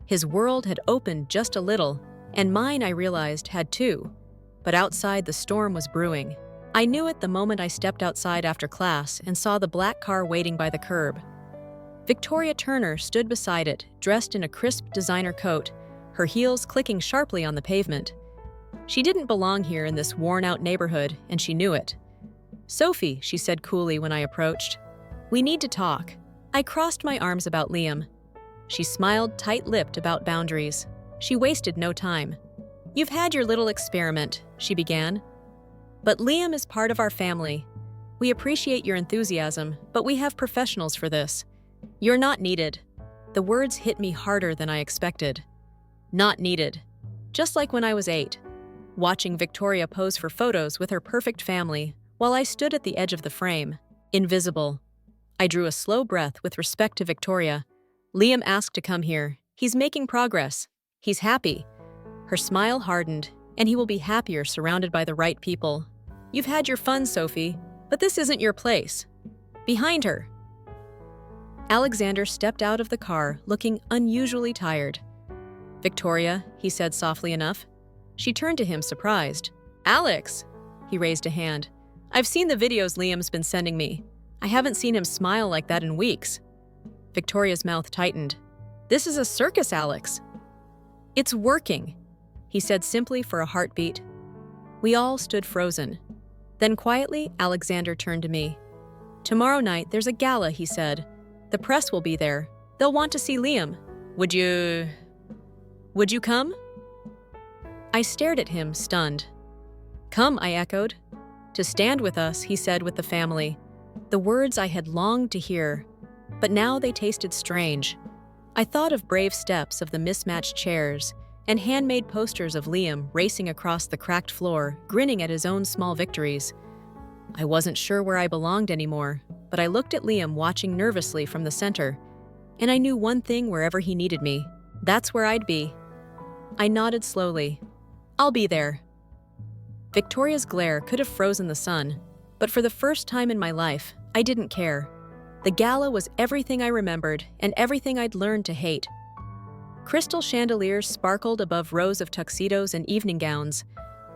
Speaker 1: His world had opened just a little, and mine, I realized, had too. But outside, the storm was brewing. I knew it the moment I stepped outside after class and saw the black car waiting by the curb. Victoria Turner stood beside it, dressed in a crisp designer coat, her heels clicking sharply on the pavement. She didn't belong here in this worn-out neighborhood, and she knew it. "Sophie," she said coolly when I approached. "We need to talk." I crossed my arms about Liam. She smiled tight-lipped about boundaries. She wasted no time. "You've had your little experiment," she began. "But Liam is part of our family. We appreciate your enthusiasm, but we have professionals for this. You're not needed." The words hit me harder than I expected. Not needed. Just like when I was 8. Watching Victoria pose for photos with her perfect family, while I stood at the edge of the frame, invisible. I drew a slow breath with respect to Victoria. "Liam asked to come here. He's making progress. He's happy." Her smile hardened, "And he will be happier surrounded by the right people. You've had your fun, Sophie, but this isn't your place." Behind her. Alexander stepped out of the car, looking unusually tired. "Victoria," he said softly enough. She turned to him, surprised. "Alex!" He raised a hand. "I've seen the videos Liam's been sending me. I haven't seen him smile like that in weeks." Victoria's mouth tightened. "This is a circus, Alex." "It's working," he said simply for a heartbeat. We all stood frozen. Then quietly, Alexander turned to me. "Tomorrow night there's a gala," he said. "The press will be there. They'll want to see Liam. Would you come?" I stared at him, stunned. "Come," I echoed. "To stand with us," he said, "with the family." The words I had longed to hear, but now they tasted strange. I thought of brave steps of the mismatched chairs and handmade posters of Liam racing across the cracked floor, grinning at his own small victories. I wasn't sure where I belonged anymore, but I looked at Liam watching nervously from the center, and I knew one thing: wherever he needed me, that's where I'd be. I nodded slowly. "I'll be there." Victoria's glare could have frozen the sun, but for the first time in my life, I didn't care. The gala was everything I remembered and everything I'd learned to hate. Crystal chandeliers sparkled above rows of tuxedos and evening gowns.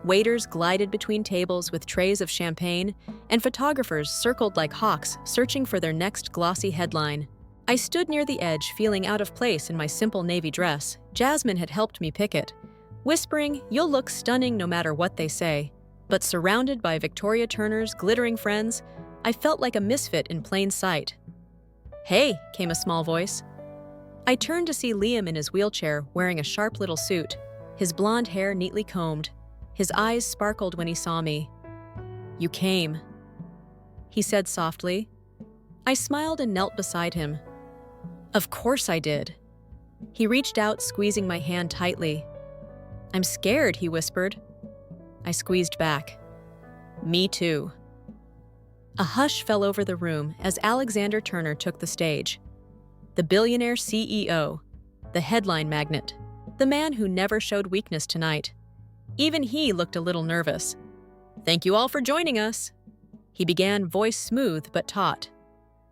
Speaker 1: Waiters glided between tables with trays of champagne, and photographers circled like hawks, searching for their next glossy headline. I stood near the edge, feeling out of place in my simple navy dress. Jasmine had helped me pick it, whispering, "You'll look stunning no matter what they say." But surrounded by Victoria Turner's glittering friends, I felt like a misfit in plain sight. "Hey," came a small voice. I turned to see Liam in his wheelchair, wearing a sharp little suit, his blonde hair neatly combed. His eyes sparkled when he saw me. "You came," he said softly. I smiled and knelt beside him. "Of course I did." He reached out, squeezing my hand tightly. "I'm scared," he whispered. I squeezed back. "Me too." A hush fell over the room as Alexander Turner took the stage. The billionaire CEO, the headline magnate, the man who never showed weakness tonight. Even he looked a little nervous. "Thank you all for joining us," he began, voice smooth but taut.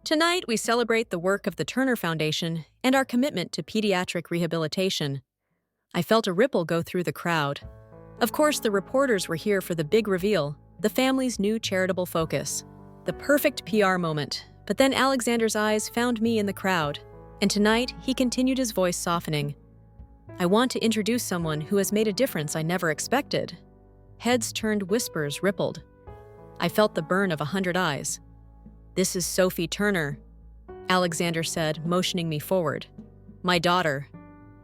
Speaker 1: "Tonight we celebrate the work of the Turner Foundation and our commitment to pediatric rehabilitation." I felt a ripple go through the crowd. Of course, the reporters were here for the big reveal, the family's new charitable focus. The perfect PR moment. But then Alexander's eyes found me in the crowd, and tonight he continued, his voice softening. "I want to introduce someone who has made a difference I never expected." Heads turned, whispers rippled. I felt the burn of 100 eyes. "This is Sophie Turner," Alexander said, motioning me forward. "My daughter."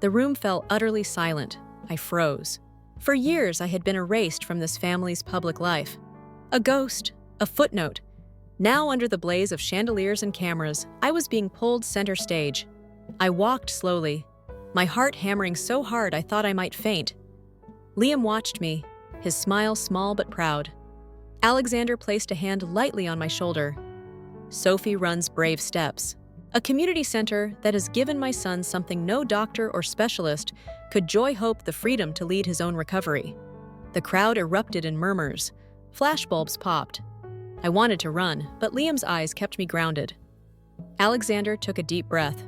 Speaker 1: The room fell utterly silent. I froze. For years I had been erased from this family's public life. A ghost, a footnote. Now, under the blaze of chandeliers and cameras, I was being pulled center stage. I walked slowly, my heart hammering so hard I thought I might faint. Liam watched me, his smile small but proud. Alexander placed a hand lightly on my shoulder. "Sophie runs Brave Steps, a community center that has given my son something no doctor or specialist could hope: the freedom to lead his own recovery." The crowd erupted in murmurs. Flashbulbs popped. I wanted to run, but Liam's eyes kept me grounded. Alexander took a deep breath.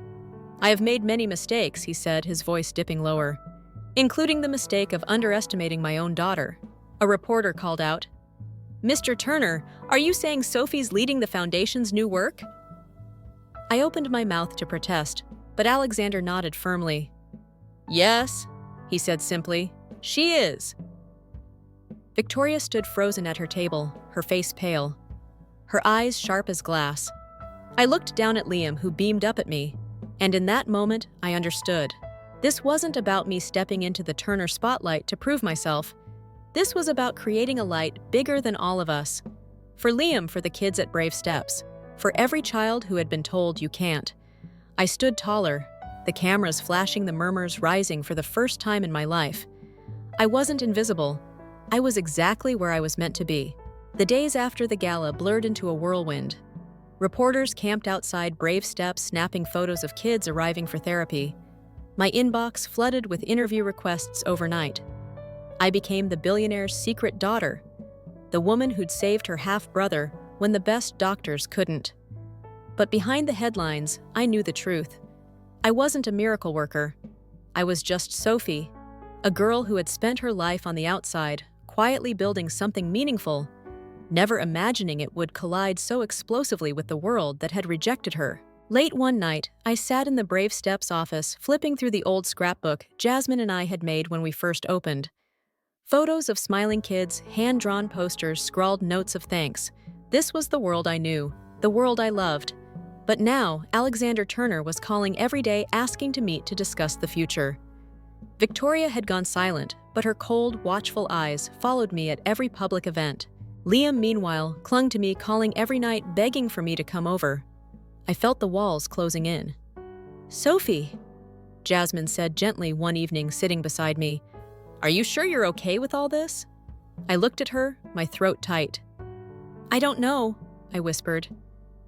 Speaker 1: "I have made many mistakes," he said, his voice dipping lower, including the mistake of underestimating my own daughter. A reporter called out, "Mr. Turner, are you saying Sophie's leading the Foundation's new work?" I opened my mouth to protest, but Alexander nodded firmly. "Yes," he said simply, "she is." Victoria stood frozen at her table, her face pale, her eyes sharp as glass. I looked down at Liam, who beamed up at me, and in that moment, I understood. This wasn't about me stepping into the Turner spotlight to prove myself. This was about creating a light bigger than all of us. For Liam, for the kids at Brave Steps, for every child who had been told you can't. I stood taller, the cameras flashing, the murmurs rising for the first time in my life. I wasn't invisible. I was exactly where I was meant to be. The days after the gala blurred into a whirlwind. Reporters camped outside Brave Steps, snapping photos of kids arriving for therapy. My inbox flooded with interview requests overnight. I became the billionaire's secret daughter, the woman who'd saved her half-brother when the best doctors couldn't. But behind the headlines, I knew the truth. I wasn't a miracle worker. I was just Sophie, a girl who had spent her life on the outside, quietly building something meaningful, never imagining it would collide so explosively with the world that had rejected her. Late one night, I sat in the Brave Steps office, flipping through the old scrapbook Jasmine and I had made when we first opened. Photos of smiling kids, hand-drawn posters, scrawled notes of thanks. This was the world I knew, the world I loved. But now, Alexander Turner was calling every day, asking to meet to discuss the future. Victoria had gone silent, but her cold, watchful eyes followed me at every public event. Liam, meanwhile, clung to me, calling every night, begging for me to come over. I felt the walls closing in. "Sophie," Jasmine said gently one evening, sitting beside me, "are you sure you're okay with all this?" I looked at her, my throat tight. "I don't know," I whispered.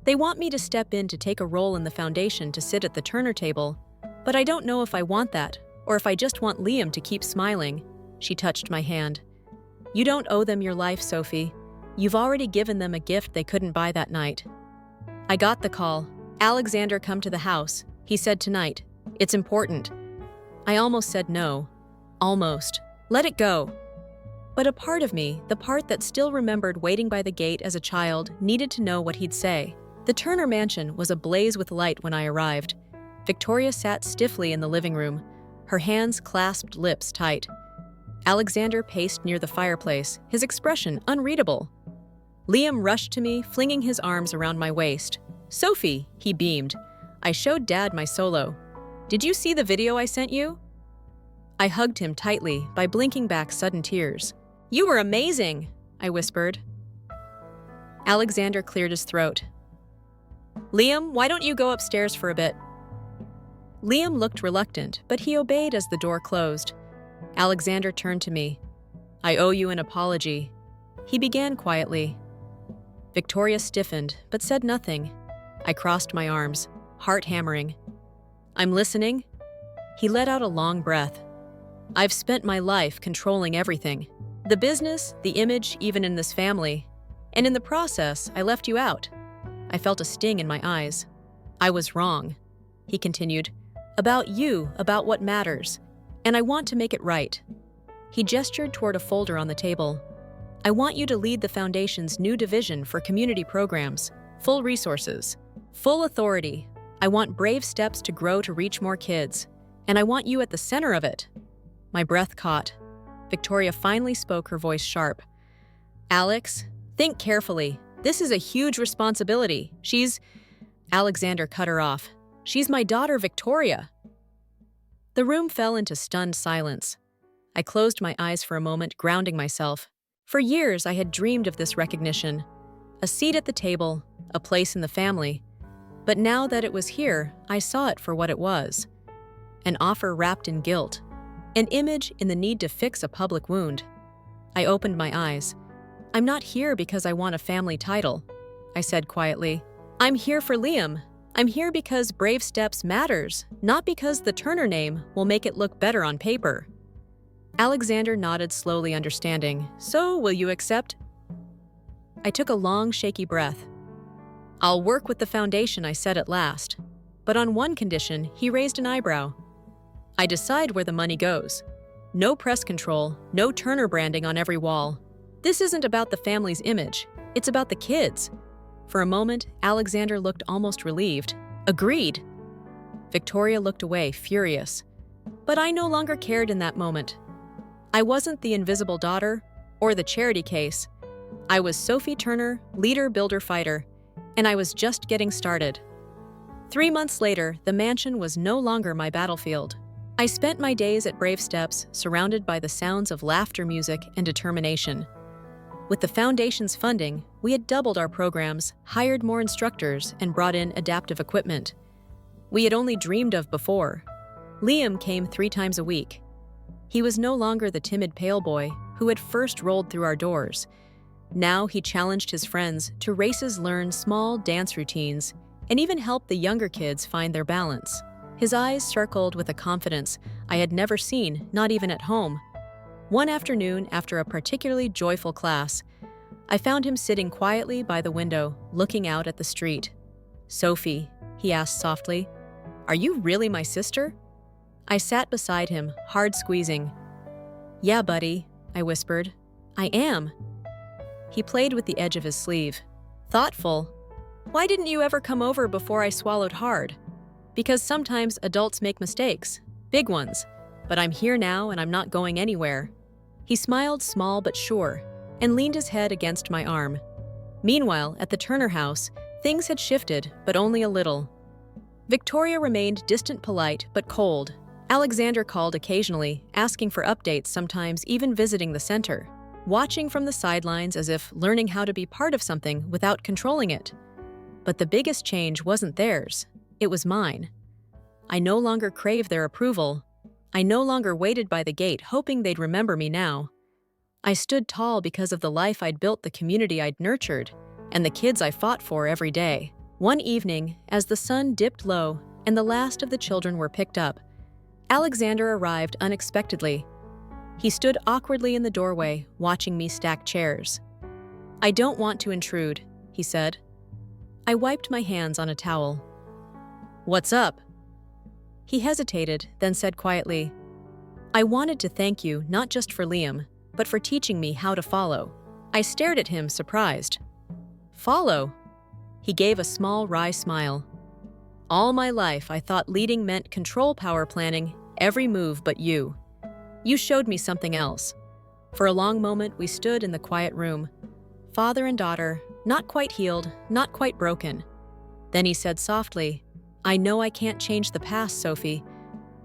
Speaker 1: "They want me to step in to take a role in the foundation, to sit at the Turner table, but I don't know if I want that, or if I just want Liam to keep smiling." She touched my hand. "You don't owe them your life, Sophie. You've already given them a gift they couldn't buy that night." I got the call. "Alexander, come to the house," he said, "tonight. It's important." I almost said no. Almost. Let it go. But a part of me, the part that still remembered waiting by the gate as a child, needed to know what he'd say. The Turner mansion was ablaze with light when I arrived. Victoria sat stiffly in the living room, her hands clasped, lips tight. Alexander paced near the fireplace, his expression unreadable. Liam rushed to me, flinging his arms around my waist. "Sophie," he beamed. "I showed Dad my solo. Did you see the video I sent you?" I hugged him tightly by blinking back sudden tears. "You were amazing," I whispered. Alexander cleared his throat. "Liam, why don't you go upstairs for a bit?" Liam looked reluctant, but he obeyed as the door closed. Alexander turned to me. "I owe you an apology," he began quietly. Victoria stiffened, but said nothing. I crossed my arms, heart hammering. "I'm listening." He let out a long breath. "I've spent my life controlling everything. The business, the image, even in this family. And in the process, I left you out." I felt a sting in my eyes. "I was wrong," he continued. "About you, about what matters. And I want to make it right." He gestured toward a folder on the table. "I want you to lead the Foundation's new division for community programs, full resources, full authority. I want Brave Steps to grow to reach more kids, and I want you at the center of it." My breath caught. Victoria finally spoke, her voice sharp. "Alex, think carefully. This is a huge responsibility. Alexander cut her off. "She's my daughter, Victoria." The room fell into stunned silence. I closed my eyes for a moment, grounding myself. For years, I had dreamed of this recognition. A seat at the table, a place in the family. But now that it was here, I saw it for what it was. An offer wrapped in guilt. An image in the need to fix a public wound. I opened my eyes. "I'm not here because I want a family title," I said quietly. "I'm here for Liam. I'm here because Brave Steps matters, not because the Turner name will make it look better on paper." Alexander nodded slowly, understanding. "So, will you accept?" I took a long, shaky breath. "I'll work with the foundation," I said at last. But on one condition, he raised an eyebrow. "I decide where the money goes. No press control, no Turner branding on every wall. This isn't about the family's image, it's about the kids." For a moment, Alexander looked almost relieved. "Agreed." Victoria looked away, furious. But I no longer cared in that moment. I wasn't the invisible daughter or the charity case. I was Sophie Turner, leader, builder, fighter, and I was just getting started. 3 months later, the mansion was no longer my battlefield. I spent my days at Brave Steps, surrounded by the sounds of laughter, music, and determination. With the foundation's funding, we had doubled our programs, hired more instructors, and brought in adaptive equipment we had only dreamed of before. Liam came 3 times a week. He was no longer the timid pale boy who had first rolled through our doors. Now he challenged his friends to races, learn small dance routines, and even helped the younger kids find their balance. His eyes sparkled with a confidence I had never seen, not even at home. One afternoon, after a particularly joyful class, I found him sitting quietly by the window, looking out at the street. "Sophie," he asked softly, "are you really my sister?" I sat beside him, hard squeezing. "Yeah, buddy," I whispered. "I am." He played with the edge of his sleeve. Thoughtful. "Why didn't you ever come over before I swallowed hard?" "Because sometimes adults make mistakes, big ones, but I'm here now and I'm not going anywhere." He smiled, small but sure, and leaned his head against my arm. Meanwhile, at the Turner house, things had shifted, but only a little. Victoria remained distant, polite, but cold. Alexander called occasionally, asking for updates, sometimes even visiting the center, watching from the sidelines as if learning how to be part of something without controlling it. But the biggest change wasn't theirs, it was mine. I no longer craved their approval. I no longer waited by the gate hoping they'd remember me now. I stood tall because of the life I'd built, the community I'd nurtured, and the kids I fought for every day. One evening, as the sun dipped low and the last of the children were picked up, Alexander arrived unexpectedly. He stood awkwardly in the doorway, watching me stack chairs. "I don't want to intrude," he said. I wiped my hands on a towel. "What's up?" He hesitated, then said quietly, "I wanted to thank you not just for Liam, but for teaching me how to follow." I stared at him, surprised. "Follow?" He gave a small, wry smile. "All my life, I thought leading meant control, power, planning, every move but you. You showed me something else." For a long moment, we stood in the quiet room, father and daughter, not quite healed, not quite broken. Then he said softly, "I know I can't change the past, Sophie,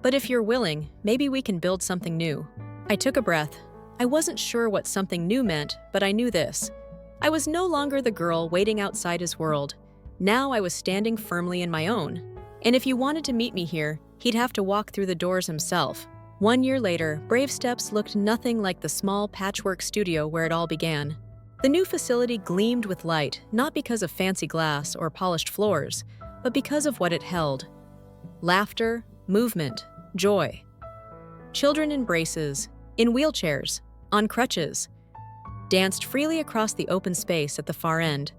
Speaker 1: but if you're willing, maybe we can build something new." I took a breath. I wasn't sure what something new meant, but I knew this. I was no longer the girl waiting outside his world. Now I was standing firmly in my own. And if he wanted to meet me here, he'd have to walk through the doors himself. 1 year later, Brave Steps looked nothing like the small patchwork studio where it all began. The new facility gleamed with light, not because of fancy glass or polished floors, but because of what it held. Laughter, movement, joy. Children in braces, in wheelchairs, on crutches, danced freely across the open space at the far end.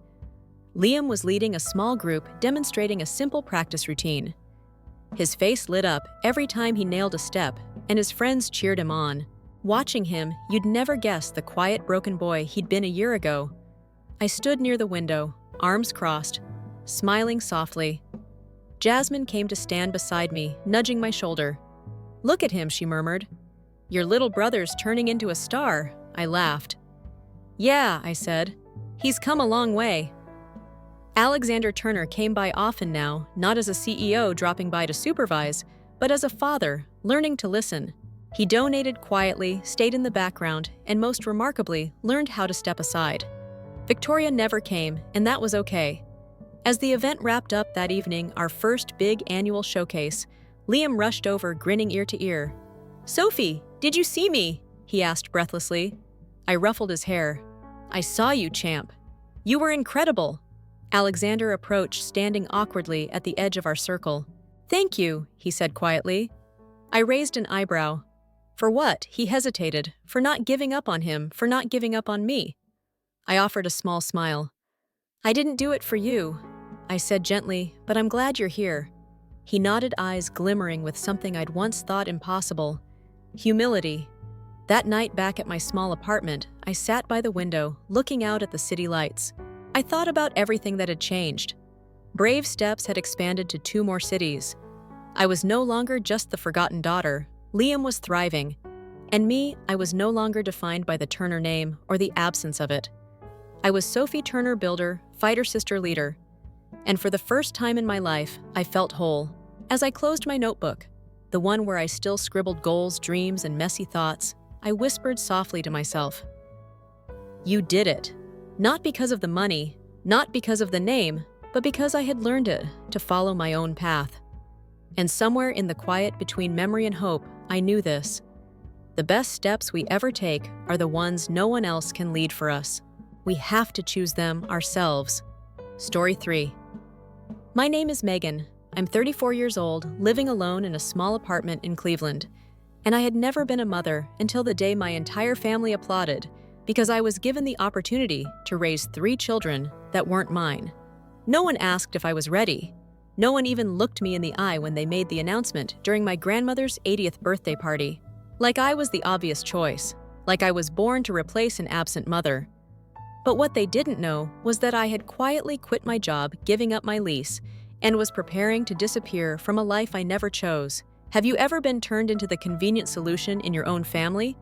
Speaker 1: Liam was leading a small group demonstrating a simple practice routine. His face lit up every time he nailed a step, and his friends cheered him on. Watching him, you'd never guess the quiet, broken boy he'd been a year ago. I stood near the window, arms crossed, smiling softly. Jasmine came to stand beside me, nudging my shoulder. "Look at him," she murmured. "Your little brother's turning into a star," I laughed. "Yeah," I said. "He's come a long way." Alexander Turner came by often now, not as a CEO dropping by to supervise, but as a father, learning to listen. He donated quietly, stayed in the background, and most remarkably, learned how to step aside. Victoria never came, and that was okay. As the event wrapped up that evening, our first big annual showcase, Liam rushed over, grinning ear to ear. "Sophie, did you see me?" he asked breathlessly. I ruffled his hair. "I saw you, champ. You were incredible." Alexander approached, standing awkwardly at the edge of our circle. "Thank you," he said quietly. I raised an eyebrow. For what? He hesitated. For not giving up on him, for not giving up on me. I offered a small smile. "I didn't do it for you," I said gently, "but I'm glad you're here." He nodded, eyes glimmering with something I'd once thought impossible: humility. That night back at my small apartment, I sat by the window, looking out at the city lights. I thought about everything that had changed. Brave Steps had expanded to 2 more cities. I was no longer just the forgotten daughter. Liam was thriving. And me, I was no longer defined by the Turner name or the absence of it. I was Sophie Turner, builder, fighter sister leader. And for the first time in my life, I felt whole. As I closed my notebook, the one where I still scribbled goals, dreams, and messy thoughts, I whispered softly to myself, "You did it. Not because of the money, not because of the name, but because I had learned it to follow my own path." And somewhere in the quiet between memory and hope, I knew this: the best steps we ever take are the ones no one else can lead for us. We have to choose them ourselves. Story 3. My name is Megan. I'm 34 years old, living alone in a small apartment in Cleveland. And I had never been a mother until the day my entire family applauded, because I was given the opportunity to raise 3 children that weren't mine. No one asked if I was ready. No one even looked me in the eye when they made the announcement during my grandmother's 80th birthday party. Like I was the obvious choice, like I was born to replace an absent mother. But what they didn't know was that I had quietly quit my job, giving up my lease, and was preparing to disappear from a life I never chose. Have you ever been turned into the convenient solution in your own family?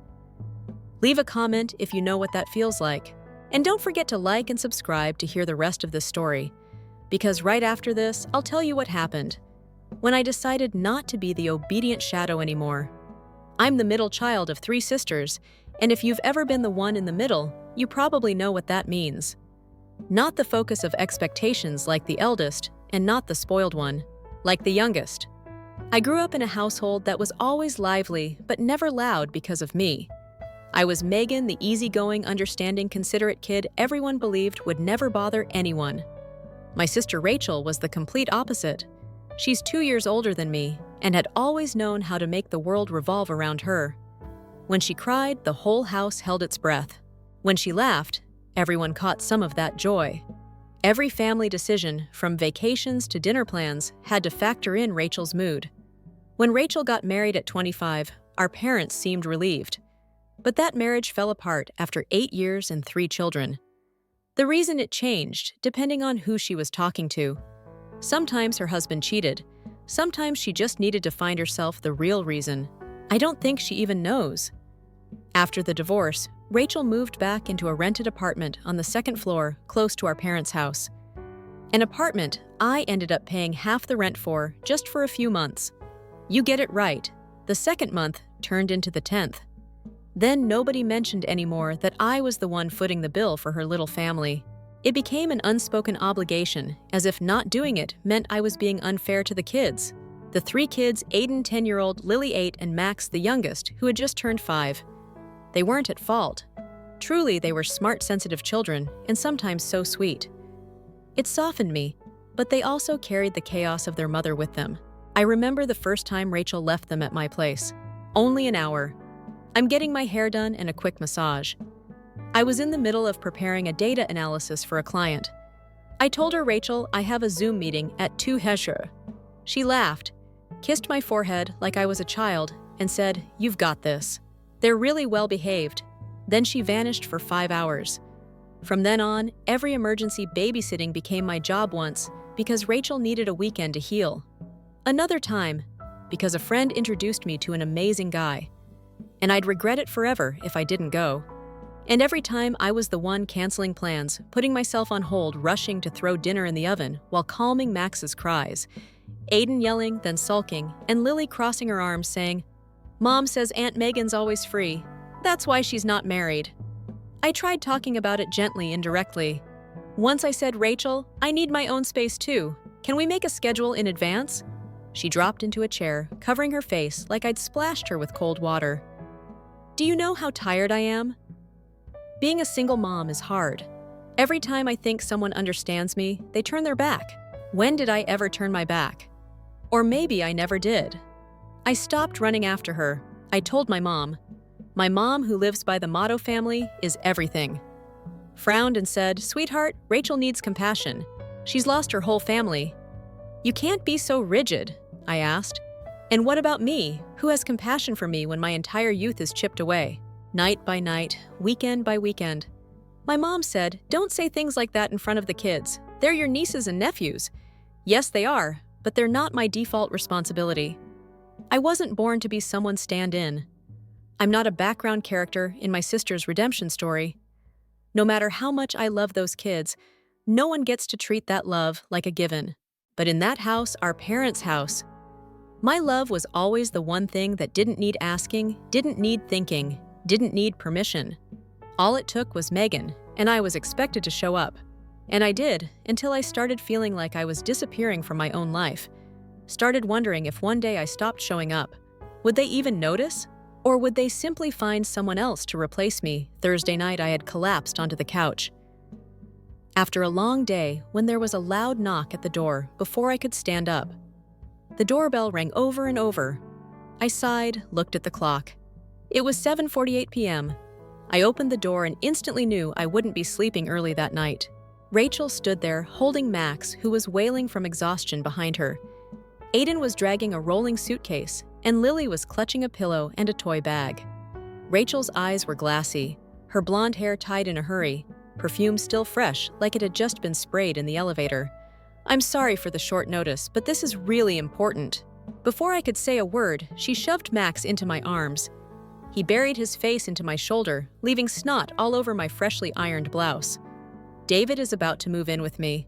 Speaker 1: Leave a comment if you know what that feels like. And don't forget to like and subscribe to hear the rest of this story. Because right after this, I'll tell you what happened when I decided not to be the obedient shadow anymore. I'm the middle child of 3 sisters, and if you've ever been the one in the middle, you probably know what that means. Not the focus of expectations like the eldest, and not the spoiled one, like the youngest. I grew up in a household that was always lively, but never loud because of me. I was Megan, the easygoing, understanding, considerate kid everyone believed would never bother anyone. My sister Rachel was the complete opposite. She's 2 years older than me, and had always known how to make the world revolve around her. When she cried, the whole house held its breath. When she laughed, everyone caught some of that joy. Every family decision, from vacations to dinner plans, had to factor in Rachel's mood. When Rachel got married at 25, our parents seemed relieved. But that marriage fell apart after 8 years and 3 children. The reason it changed, depending on who she was talking to. Sometimes her husband cheated. Sometimes she just needed to find herself the real reason. I don't think she even knows. After the divorce, Rachel moved back into a rented apartment on the 2nd floor, close to our parents' house. An apartment I ended up paying half the rent for just for a few months. You get it right. The 2nd month turned into the 10th. Then nobody mentioned anymore that I was the one footing the bill for her little family. It became an unspoken obligation, as if not doing it meant I was being unfair to the kids. The 3 kids, Aiden 10-year-old, Lily 8, and Max the youngest, who had just turned 5. They weren't at fault. Truly, they were smart, sensitive children, and sometimes so sweet. It softened me, but they also carried the chaos of their mother with them. I remember the first time Rachel left them at my place. Only an hour. I'm getting my hair done and a quick massage. I was in the middle of preparing a data analysis for a client. I told her, "Rachel, I have a Zoom meeting at 2 Hesher." She laughed, kissed my forehead like I was a child, and said, "You've got this. They're really well behaved." Then she vanished for 5 hours. From then on, every emergency babysitting became my job, once because Rachel needed a weekend to heal. Another time, because a friend introduced me to an amazing guy. And I'd regret it forever if I didn't go. And every time I was the one canceling plans, putting myself on hold, rushing to throw dinner in the oven while calming Max's cries. Aiden yelling, then sulking, and Lily crossing her arms saying, "Mom says Aunt Megan's always free. That's why she's not married." I tried talking about it gently, indirectly. Once I said, "Rachel, I need my own space too. Can we make a schedule in advance?" She dropped into a chair, covering her face like I'd splashed her with cold water. Do you know how tired I am? Being a single mom is hard. Every time I think someone understands me, they turn their back. When did I ever turn my back? Or maybe I never did. I stopped running after her. I told my mom. My mom, who lives by the motto family, is everything. frowned and said, "Sweetheart, Rachel needs compassion. She's lost her whole family." "You can't be so rigid," I asked. "And what about me? Who has compassion for me when my entire youth is chipped away? Night by night, weekend by weekend." My mom said, "Don't say things like that in front of the kids. They're your nieces and nephews." Yes, they are, but they're not my default responsibility. I wasn't born to be someone's stand-in. I'm not a background character in my sister's redemption story. No matter how much I love those kids, no one gets to treat that love like a given. But in that house, our parents' house, my love was always the one thing that didn't need asking, didn't need thinking, didn't need permission. All it took was Megan, and I was expected to show up. And I did, until I started feeling like I was disappearing from my own life. Started wondering if one day I stopped showing up, would they even notice? Or would they simply find someone else to replace me? Thursday night I had collapsed onto the couch. After a long day, when there was a loud knock at the door before I could stand up. The doorbell rang over and over. I sighed, looked at the clock. It was 7:48 p.m. I opened the door and instantly knew I wouldn't be sleeping early that night. Rachel stood there holding Max, who was wailing from exhaustion behind her. Aiden was dragging a rolling suitcase, and Lily was clutching a pillow and a toy bag. Rachel's eyes were glassy, her blonde hair tied in a hurry, perfume still fresh like it had just been sprayed in the elevator. "I'm sorry for the short notice, but this is really important." Before I could say a word, she shoved Max into my arms. He buried his face into my shoulder, leaving snot all over my freshly ironed blouse. "David is about to move in with me.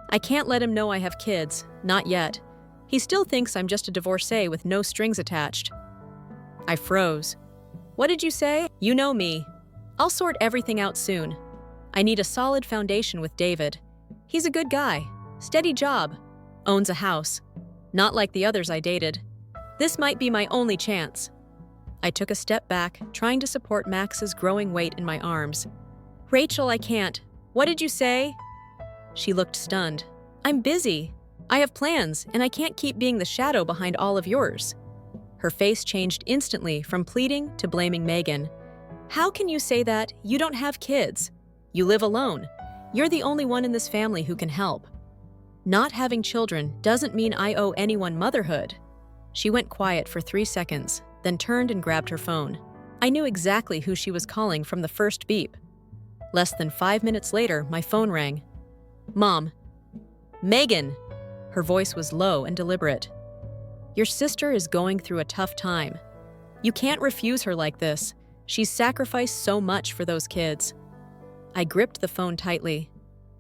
Speaker 1: I can't let him know I have kids, not yet. He still thinks I'm just a divorcee with no strings attached." I froze. "What did you say?" "You know me. I'll sort everything out soon. I need a solid foundation with David. He's a good guy, steady job, owns a house. Not like the others I dated. This might be my only chance." I took a step back, trying to support Max's growing weight in my arms. "Rachel, I can't. What did you say?" She looked stunned. "I'm busy. I have plans, and I can't keep being the shadow behind all of yours." Her face changed instantly from pleading to blaming Megan. "How can you say that? You don't have kids. You live alone. You're the only one in this family who can help. Not having children doesn't mean I owe anyone motherhood." She went quiet for 3 seconds, then turned and grabbed her phone. I knew exactly who she was calling from the first beep. Less than 5 minutes later, my phone rang. "Mom." "Megan." Her voice was low and deliberate. "Your sister is going through a tough time. You can't refuse her like this. She's sacrificed so much for those kids." I gripped the phone tightly.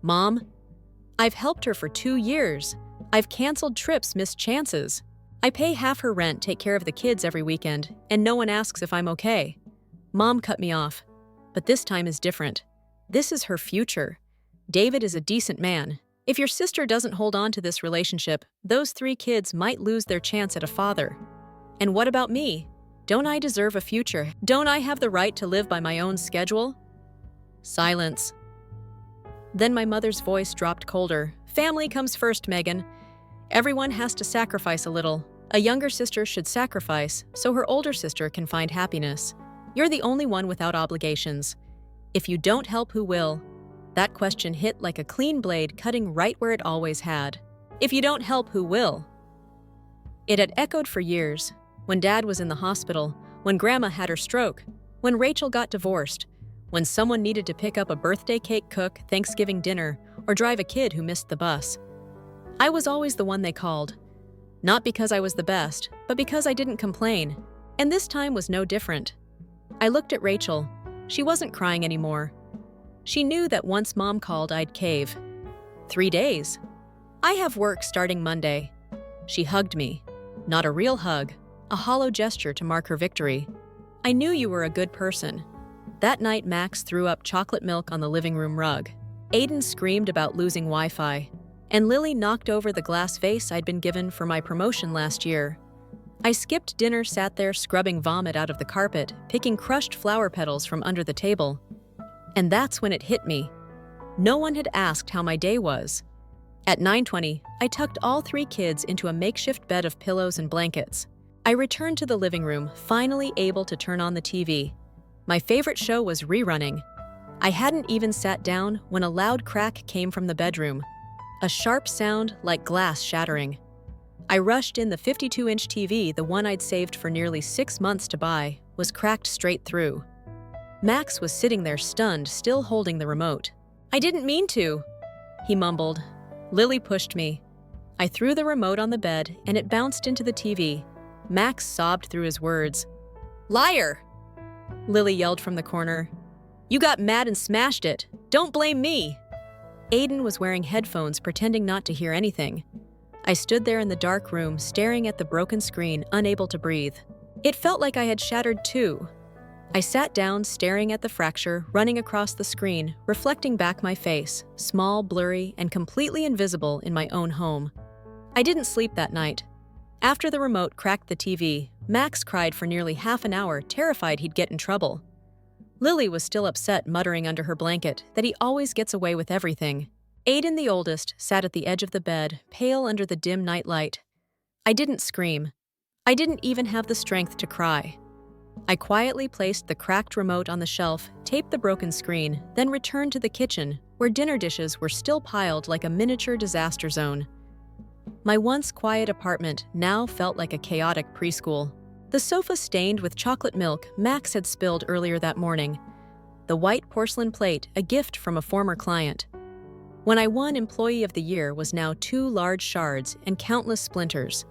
Speaker 1: "Mom, I've helped her for 2 years. I've canceled trips, missed chances. I pay half her rent, take care of the kids every weekend, and no one asks if I'm okay." Mom cut me off. "But this time is different. This is her future. David is a decent man. If your sister doesn't hold on to this relationship, those 3 kids might lose their chance at a father. And what about me? Don't I deserve a future? Don't I have the right to live by my own schedule?" Silence. Then my mother's voice dropped colder. "Family comes first, Megan. Everyone has to sacrifice a little. A younger sister should sacrifice so her older sister can find happiness. You're the only one without obligations. If you don't help, who will?" That question hit like a clean blade, cutting right where it always had. If you don't help, who will? It had echoed for years. When Dad was in the hospital, when Grandma had her stroke, when Rachel got divorced, when someone needed to pick up a birthday cake, cook Thanksgiving dinner, or drive a kid who missed the bus. I was always the one they called. Not because I was the best, but because I didn't complain. And this time was no different. I looked at Rachel. She wasn't crying anymore. She knew that once Mom called, I'd cave. 3 days. "I have work starting Monday." She hugged me. Not a real hug, a hollow gesture to mark her victory. "I knew you were a good person." That night, Max threw up chocolate milk on the living room rug. Aiden screamed about losing Wi-Fi. And Lily knocked over the glass vase I'd been given for my promotion last year. I skipped dinner, sat there scrubbing vomit out of the carpet, picking crushed flower petals from under the table. And that's when it hit me. No one had asked how my day was. At 9:20, I tucked all 3 kids into a makeshift bed of pillows and blankets. I returned to the living room, finally able to turn on the TV. My favorite show was rerunning. I hadn't even sat down when a loud crack came from the bedroom, a sharp sound like glass shattering. I rushed in. The 52-inch TV, the one I'd saved for nearly 6 months to buy, was cracked straight through. Max was sitting there stunned, still holding the remote. "I didn't mean to," he mumbled. Lily pushed me. I threw the remote on the bed and it bounced into the TV. Max sobbed through his words. "Liar!" Lily yelled from the corner. "You got mad and smashed it. Don't blame me." Aiden was wearing headphones, pretending not to hear anything. I stood there in the dark room, staring at the broken screen, unable to breathe. It felt like I had shattered too. I sat down, staring at the fracture running across the screen, reflecting back my face, small, blurry, and completely invisible in my own home. I didn't sleep that night. After the remote cracked the TV, Max cried for nearly half an hour, terrified he'd get in trouble. Lily was still upset, muttering under her blanket that he always gets away with everything. Aiden, the oldest, sat at the edge of the bed, pale under the dim night light. I didn't scream. I didn't even have the strength to cry. I quietly placed the cracked remote on the shelf, taped the broken screen, then returned to the kitchen, where dinner dishes were still piled like a miniature disaster zone. My once quiet apartment now felt like a chaotic preschool. The sofa stained with chocolate milk Max had spilled earlier that morning. The white porcelain plate, a gift from a former client. When I won Employee of the Year, was now 2 large shards and countless splinters.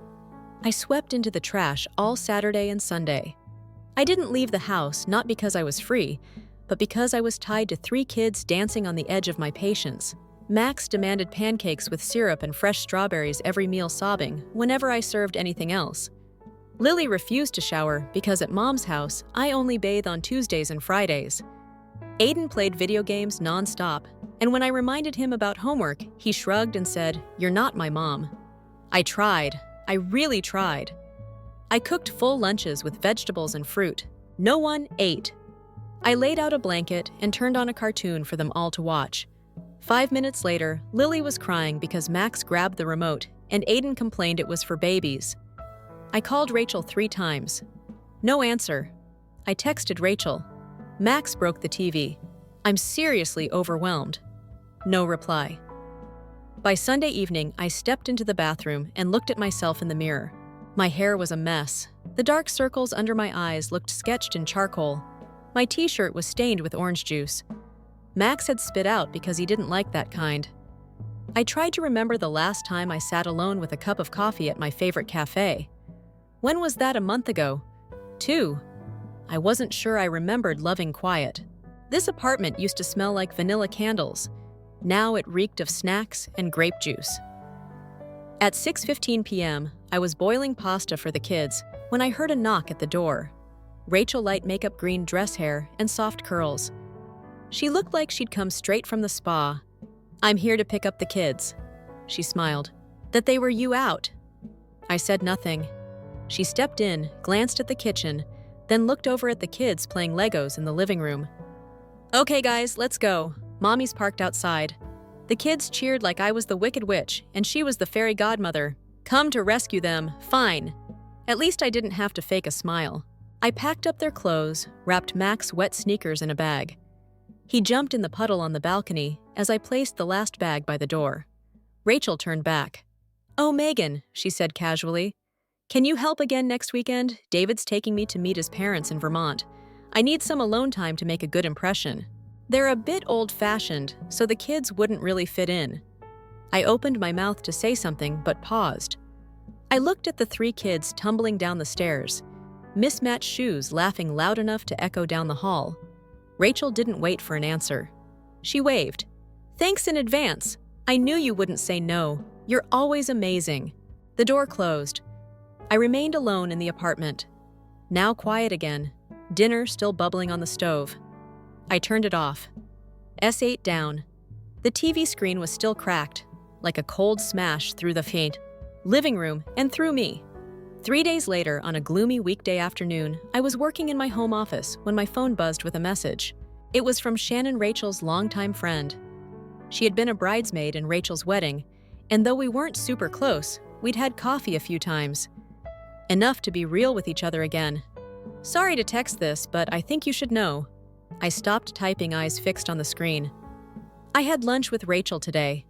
Speaker 1: I swept into the trash all Saturday and Sunday. I didn't leave the house, not because I was free, but because I was tied to 3 kids dancing on the edge of my patience. Max demanded pancakes with syrup and fresh strawberries every meal, sobbing whenever I served anything else. Lily refused to shower because at Mom's house, I only bathe on Tuesdays and Fridays. Aiden played video games nonstop, and when I reminded him about homework, he shrugged and said, "You're not my mom." I tried. I really tried. I cooked full lunches with vegetables and fruit. No one ate. I laid out a blanket and turned on a cartoon for them all to watch. 5 minutes later, Lily was crying because Max grabbed the remote and Aiden complained it was for babies. I called Rachel 3 times. No answer. I texted Rachel. Max broke the TV. I'm seriously overwhelmed. No reply. By Sunday evening, I stepped into the bathroom and looked at myself in the mirror. My hair was a mess. The dark circles under my eyes looked sketched in charcoal. My t-shirt was stained with orange juice. Max had spit out because he didn't like that kind. I tried to remember the last time I sat alone with a cup of coffee at my favorite cafe. When was that? A month ago? 2. I wasn't sure I remembered loving quiet. This apartment used to smell like vanilla candles. Now it reeked of snacks and grape juice. At 6:15 p.m., I was boiling pasta for the kids when I heard a knock at the door. Rachel, light makeup, green dress hair, and soft curls. She looked like she'd come straight from the spa. "I'm here to pick up the kids." She smiled. "That they were you out." I said nothing. She stepped in, glanced at the kitchen, then looked over at the kids playing Legos in the living room. "Okay guys, let's go. Mommy's parked outside." The kids cheered like I was the Wicked Witch and she was the fairy godmother. Come to rescue them, fine. At least I didn't have to fake a smile. I packed up their clothes, wrapped Mac's wet sneakers in a bag. He jumped in the puddle on the balcony as I placed the last bag by the door. Rachel turned back. "Oh, Megan," she said casually. "Can you help again next weekend? David's taking me to meet his parents in Vermont. I need some alone time to make a good impression. They're a bit old-fashioned, so the kids wouldn't really fit in." I opened my mouth to say something, but paused. I looked at the 3 kids tumbling down the stairs, mismatched shoes laughing loud enough to echo down the hall. Rachel didn't wait for an answer. She waved. "Thanks in advance. I knew you wouldn't say no. You're always amazing." The door closed. I remained alone in the apartment. Now quiet again, dinner still bubbling on the stove. I turned it off. S8 down. The TV screen was still cracked, like a cold smash through the faint living room and through me. 3 days later, on a gloomy weekday afternoon, I was working in my home office when my phone buzzed with a message. It was from Shannon, Rachel's longtime friend. She had been a bridesmaid in Rachel's wedding, and though we weren't super close, we'd had coffee a few times. Enough to be real with each other again. "Sorry to text this, but I think you should know. I stopped typing, eyes fixed on the screen. I had lunch with Rachel today.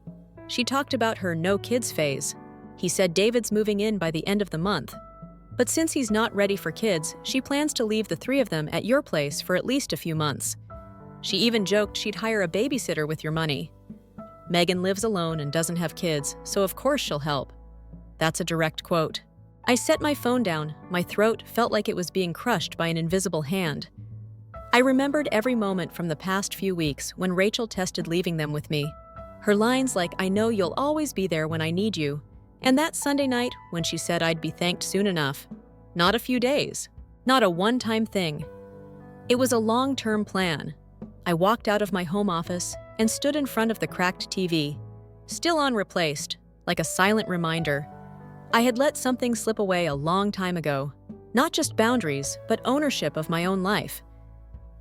Speaker 1: She talked about her no kids phase. He said David's moving in by the end of the month. But since he's not ready for kids, she plans to leave the three of them at your place for at least a few months. She even joked she'd hire a babysitter with your money. Megan lives alone and doesn't have kids, so of course she'll help. That's a direct quote. I set my phone down. My throat felt like it was being crushed by an invisible hand. I remembered every moment from the past few weeks when Rachel tested leaving them with me. Her lines like, "I know you'll always be there when I need you," and that Sunday night when she said I'd be thanked soon enough. Not a few days. Not a one-time thing. It was a long-term plan. I walked out of my home office and stood in front of the cracked TV, still unreplaced, like a silent reminder. I had let something slip away a long time ago. Not just boundaries, but ownership of my own life.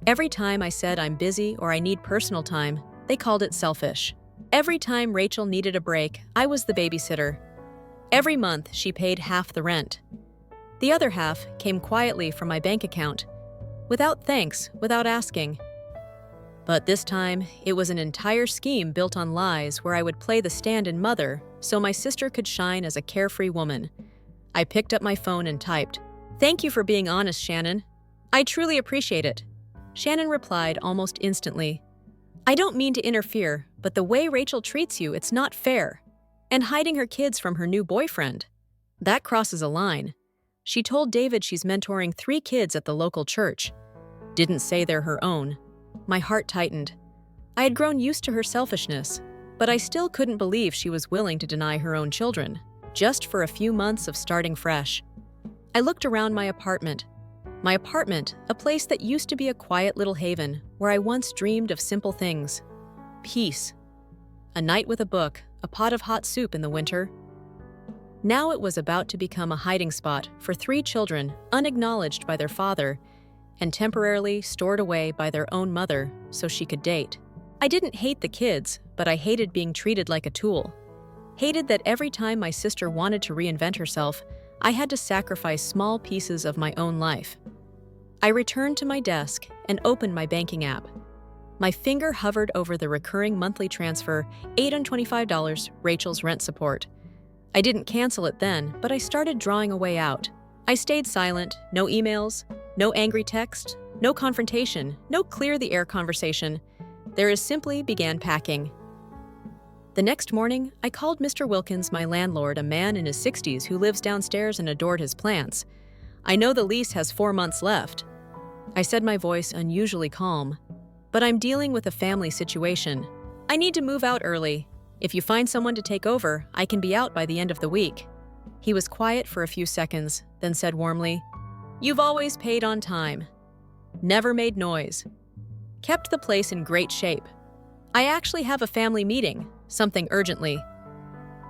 Speaker 1: Every time I said I'm busy or I need personal time, they called it selfish. Every time Rachel needed a break, I was the babysitter. Every month, she paid half the rent. The other half came quietly from my bank account, without thanks, without asking. But this time, it was an entire scheme built on lies where I would play the stand-in mother so my sister could shine as a carefree woman. I picked up my phone and typed, "Thank you for being honest, Shannon. I truly appreciate it." Shannon replied almost instantly, "I don't mean to interfere, but the way Rachel treats you, it's not fair. And hiding her kids from her new boyfriend. That crosses a line. She told David she's mentoring 3 kids at the local church. Didn't say they're her own." My heart tightened. I had grown used to her selfishness, but I still couldn't believe she was willing to deny her own children, just for a few months of starting fresh. I looked around my apartment. My apartment, a place that used to be a quiet little haven where I once dreamed of simple things. Peace. A night with a book, a pot of hot soup in the winter. Now it was about to become a hiding spot for 3 children unacknowledged by their father and temporarily stored away by their own mother so she could date. I didn't hate the kids, but I hated being treated like a tool. Hated that every time my sister wanted to reinvent herself, I had to sacrifice small pieces of my own life. I returned to my desk and opened my banking app. My finger hovered over the recurring monthly transfer, $825, Rachel's rent support. I didn't cancel it then, but I started drawing a way out. I stayed silent, no emails, no angry text, no confrontation, no clear the air conversation. There is simply began packing. The next morning, I called Mr. Wilkins, my landlord, a man in his 60s who lives downstairs and adored his plants. "I know the lease has 4 months left." I said, my voice unusually calm. "But I'm dealing with a family situation. I need to move out early. If you find someone to take over, I can be out by the end of the week." He was quiet for a few seconds, then said warmly, "You've always paid on time. Never made noise. Kept the place in great shape. I actually have a family meeting, something urgently.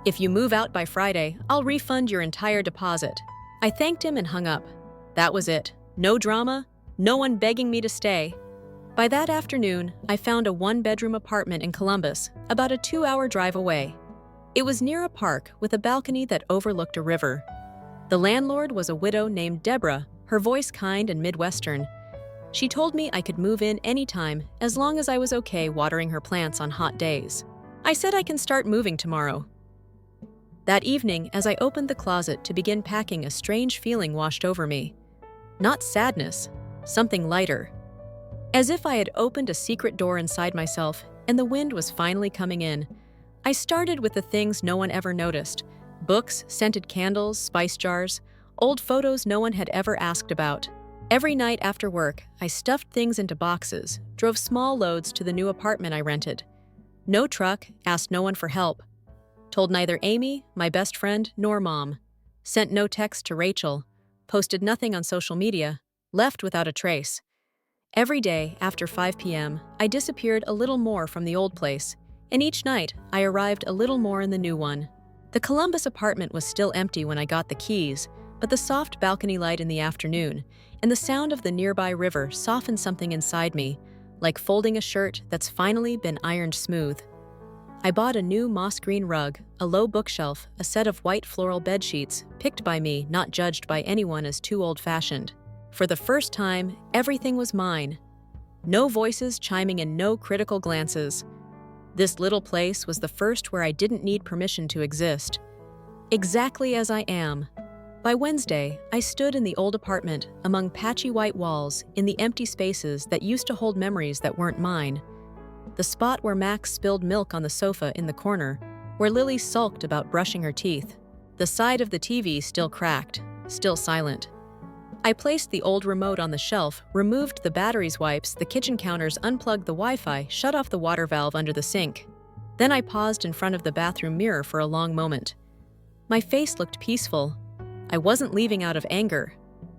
Speaker 1: If you move out by Friday, I'll refund your entire deposit." I thanked him and hung up. That was it. No drama, no one begging me to stay. By that afternoon, I found a 1-bedroom apartment in Columbus, about a 2-hour drive away. It was near a park with a balcony that overlooked a river. The landlord was a widow named Deborah, her voice kind and Midwestern. She told me I could move in anytime as long as I was okay watering her plants on hot days. I said I can start moving tomorrow. That evening, as I opened the closet to begin packing, a strange feeling washed over me. Not sadness, something lighter. As if I had opened a secret door inside myself and the wind was finally coming in. I started with the things no one ever noticed. Books, scented candles, spice jars, old photos no one had ever asked about. Every night after work, I stuffed things into boxes, drove small loads to the new apartment I rented. No truck, asked no one for help. Told neither Amy, my best friend, nor Mom. Sent no text to Rachel. Posted nothing on social media. Left without a trace. Every day, after 5 p.m., I disappeared a little more from the old place, and each night, I arrived a little more in the new one. The Columbus apartment was still empty when I got the keys, but the soft balcony light in the afternoon and the sound of the nearby river softened something inside me, like folding a shirt that's finally been ironed smooth. I bought a new moss green rug, a low bookshelf, a set of white floral bed sheets, picked by me, not judged by anyone as too old-fashioned. For the first time, everything was mine. No voices chiming in, no critical glances. This little place was the first where I didn't need permission to exist. Exactly as I am. By Wednesday, I stood in the old apartment among patchy white walls in the empty spaces that used to hold memories that weren't mine. The spot where Max spilled milk on the sofa in the corner, where Lily sulked about brushing her teeth. The side of the TV still cracked, still silent. I placed the old remote on the shelf, removed the batteries wipes, the kitchen counters, unplugged the Wi-Fi, shut off the water valve under the sink. Then I paused in front of the bathroom mirror for a long moment. My face looked peaceful. I wasn't leaving out of anger.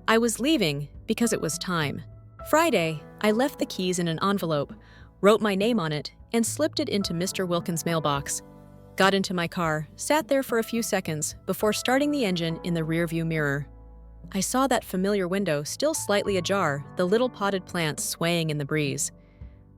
Speaker 1: I was leaving because it was time. Friday, I left the keys in an envelope, wrote my name on it, and slipped it into Mr. Wilkins' mailbox. Got into my car, sat there for a few seconds before starting the engine in the rearview mirror. I saw that familiar window still slightly ajar, the little potted plants swaying in the breeze.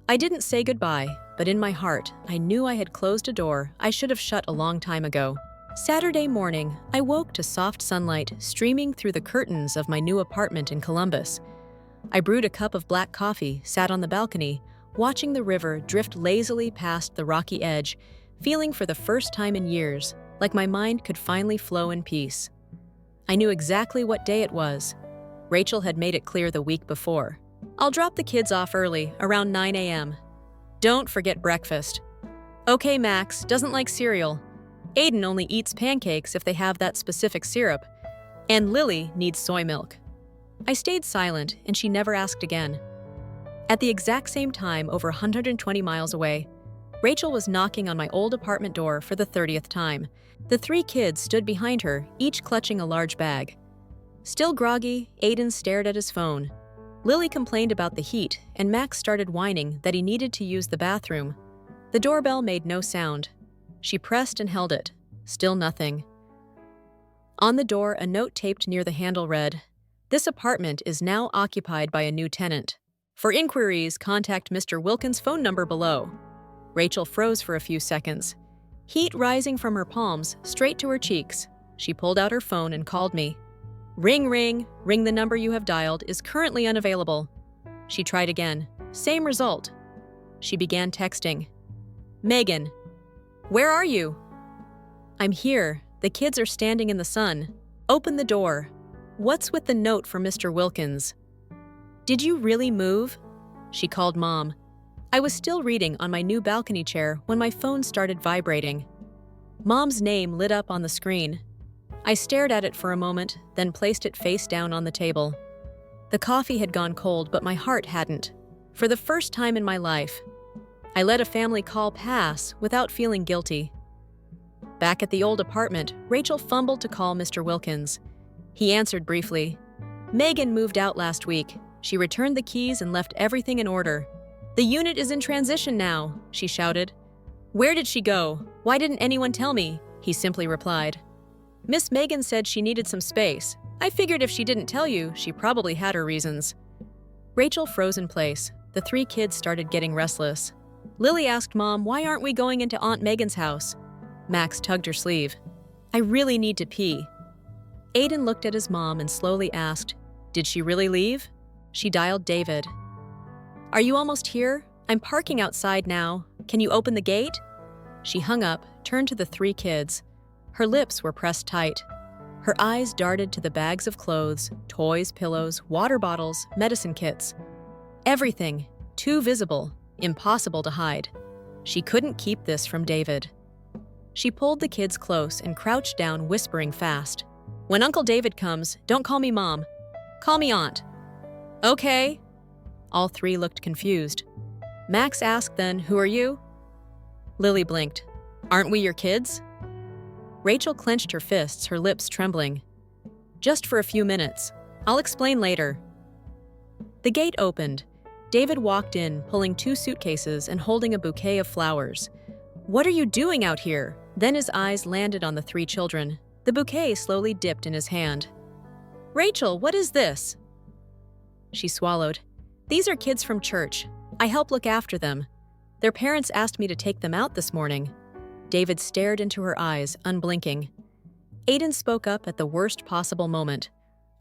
Speaker 1: I didn't say goodbye, but in my heart, I knew I had closed a door I should have shut a long time ago. Saturday morning, I woke to soft sunlight streaming through the curtains of my new apartment in Columbus. I brewed a cup of black coffee, sat on the balcony, watching the river drift lazily past the rocky edge, feeling for the first time in years like my mind could finally flow in peace. I knew exactly what day it was. Rachel had made it clear the week before. I'll drop the kids off early, around 9 a.m. Don't forget breakfast. Okay, Max, doesn't like cereal. Aiden only eats pancakes if they have that specific syrup. And Lily needs soy milk. I stayed silent, and she never asked again. At the exact same time, over 120 miles away, Rachel was knocking on my old apartment door for the 30th time. The 3 kids stood behind her, each clutching a large bag. Still groggy, Aiden stared at his phone. Lily complained about the heat, and Max started whining that he needed to use the bathroom. The doorbell made no sound. She pressed and held it. Still nothing. On the door, a note taped near the handle read, "This apartment is now occupied by a new tenant. For inquiries, contact Mr. Wilkins' phone number below." Rachel froze for a few seconds. Heat rising from her palms, straight to her cheeks. She pulled out her phone and called me. "Ring, ring, ring. The number you have dialed is currently unavailable." She tried again. Same result. She began texting. "Megan, where are you?" "I'm here. The kids are standing in the sun. Open the door. What's with the note for Mr. Wilkins?" "Did you really move?" She called Mom. I was still reading on my new balcony chair when my phone started vibrating. Mom's name lit up on the screen. I stared at it for a moment, then placed it face down on the table. The coffee had gone cold, but my heart hadn't. For the first time in my life, I let a family call pass without feeling guilty. Back at the old apartment, Rachel fumbled to call Mr. Wilkins. He answered briefly. "Megan moved out last week. She returned the keys and left everything in order. The unit is in transition now," she shouted. "Where did she go? Why didn't anyone tell me?" he simply replied. "Miss Megan said she needed some space. I figured if she didn't tell you, she probably had her reasons." Rachel froze in place. The 3 kids started getting restless. Lily asked Mom, "Why aren't we going into Aunt Megan's house?" Max tugged her sleeve. "I really need to pee." Aiden looked at his mom and slowly asked, "Did she really leave?" She dialed David. "Are you almost here? I'm parking outside now. Can you open the gate?" She hung up, turned to the 3 kids. Her lips were pressed tight. Her eyes darted to the bags of clothes, toys, pillows, water bottles, medicine kits. Everything, too visible, impossible to hide. She couldn't keep this from David. She pulled the kids close and crouched down, whispering fast. "When Uncle David comes, don't call me Mom. Call me Aunt." "Okay." All 3 looked confused. Max asked then, "Who are you?" Lily blinked. "Aren't we your kids?" Rachel clenched her fists, her lips trembling. "Just for a few minutes. I'll explain later." The gate opened. David walked in, pulling 2 suitcases and holding a bouquet of flowers. "What are you doing out here?" Then his eyes landed on the 3 children. The bouquet slowly dipped in his hand. "Rachel, what is this?" She swallowed. "These are kids from church. I help look after them. Their parents asked me to take them out this morning." David stared into her eyes, unblinking. Aiden spoke up at the worst possible moment.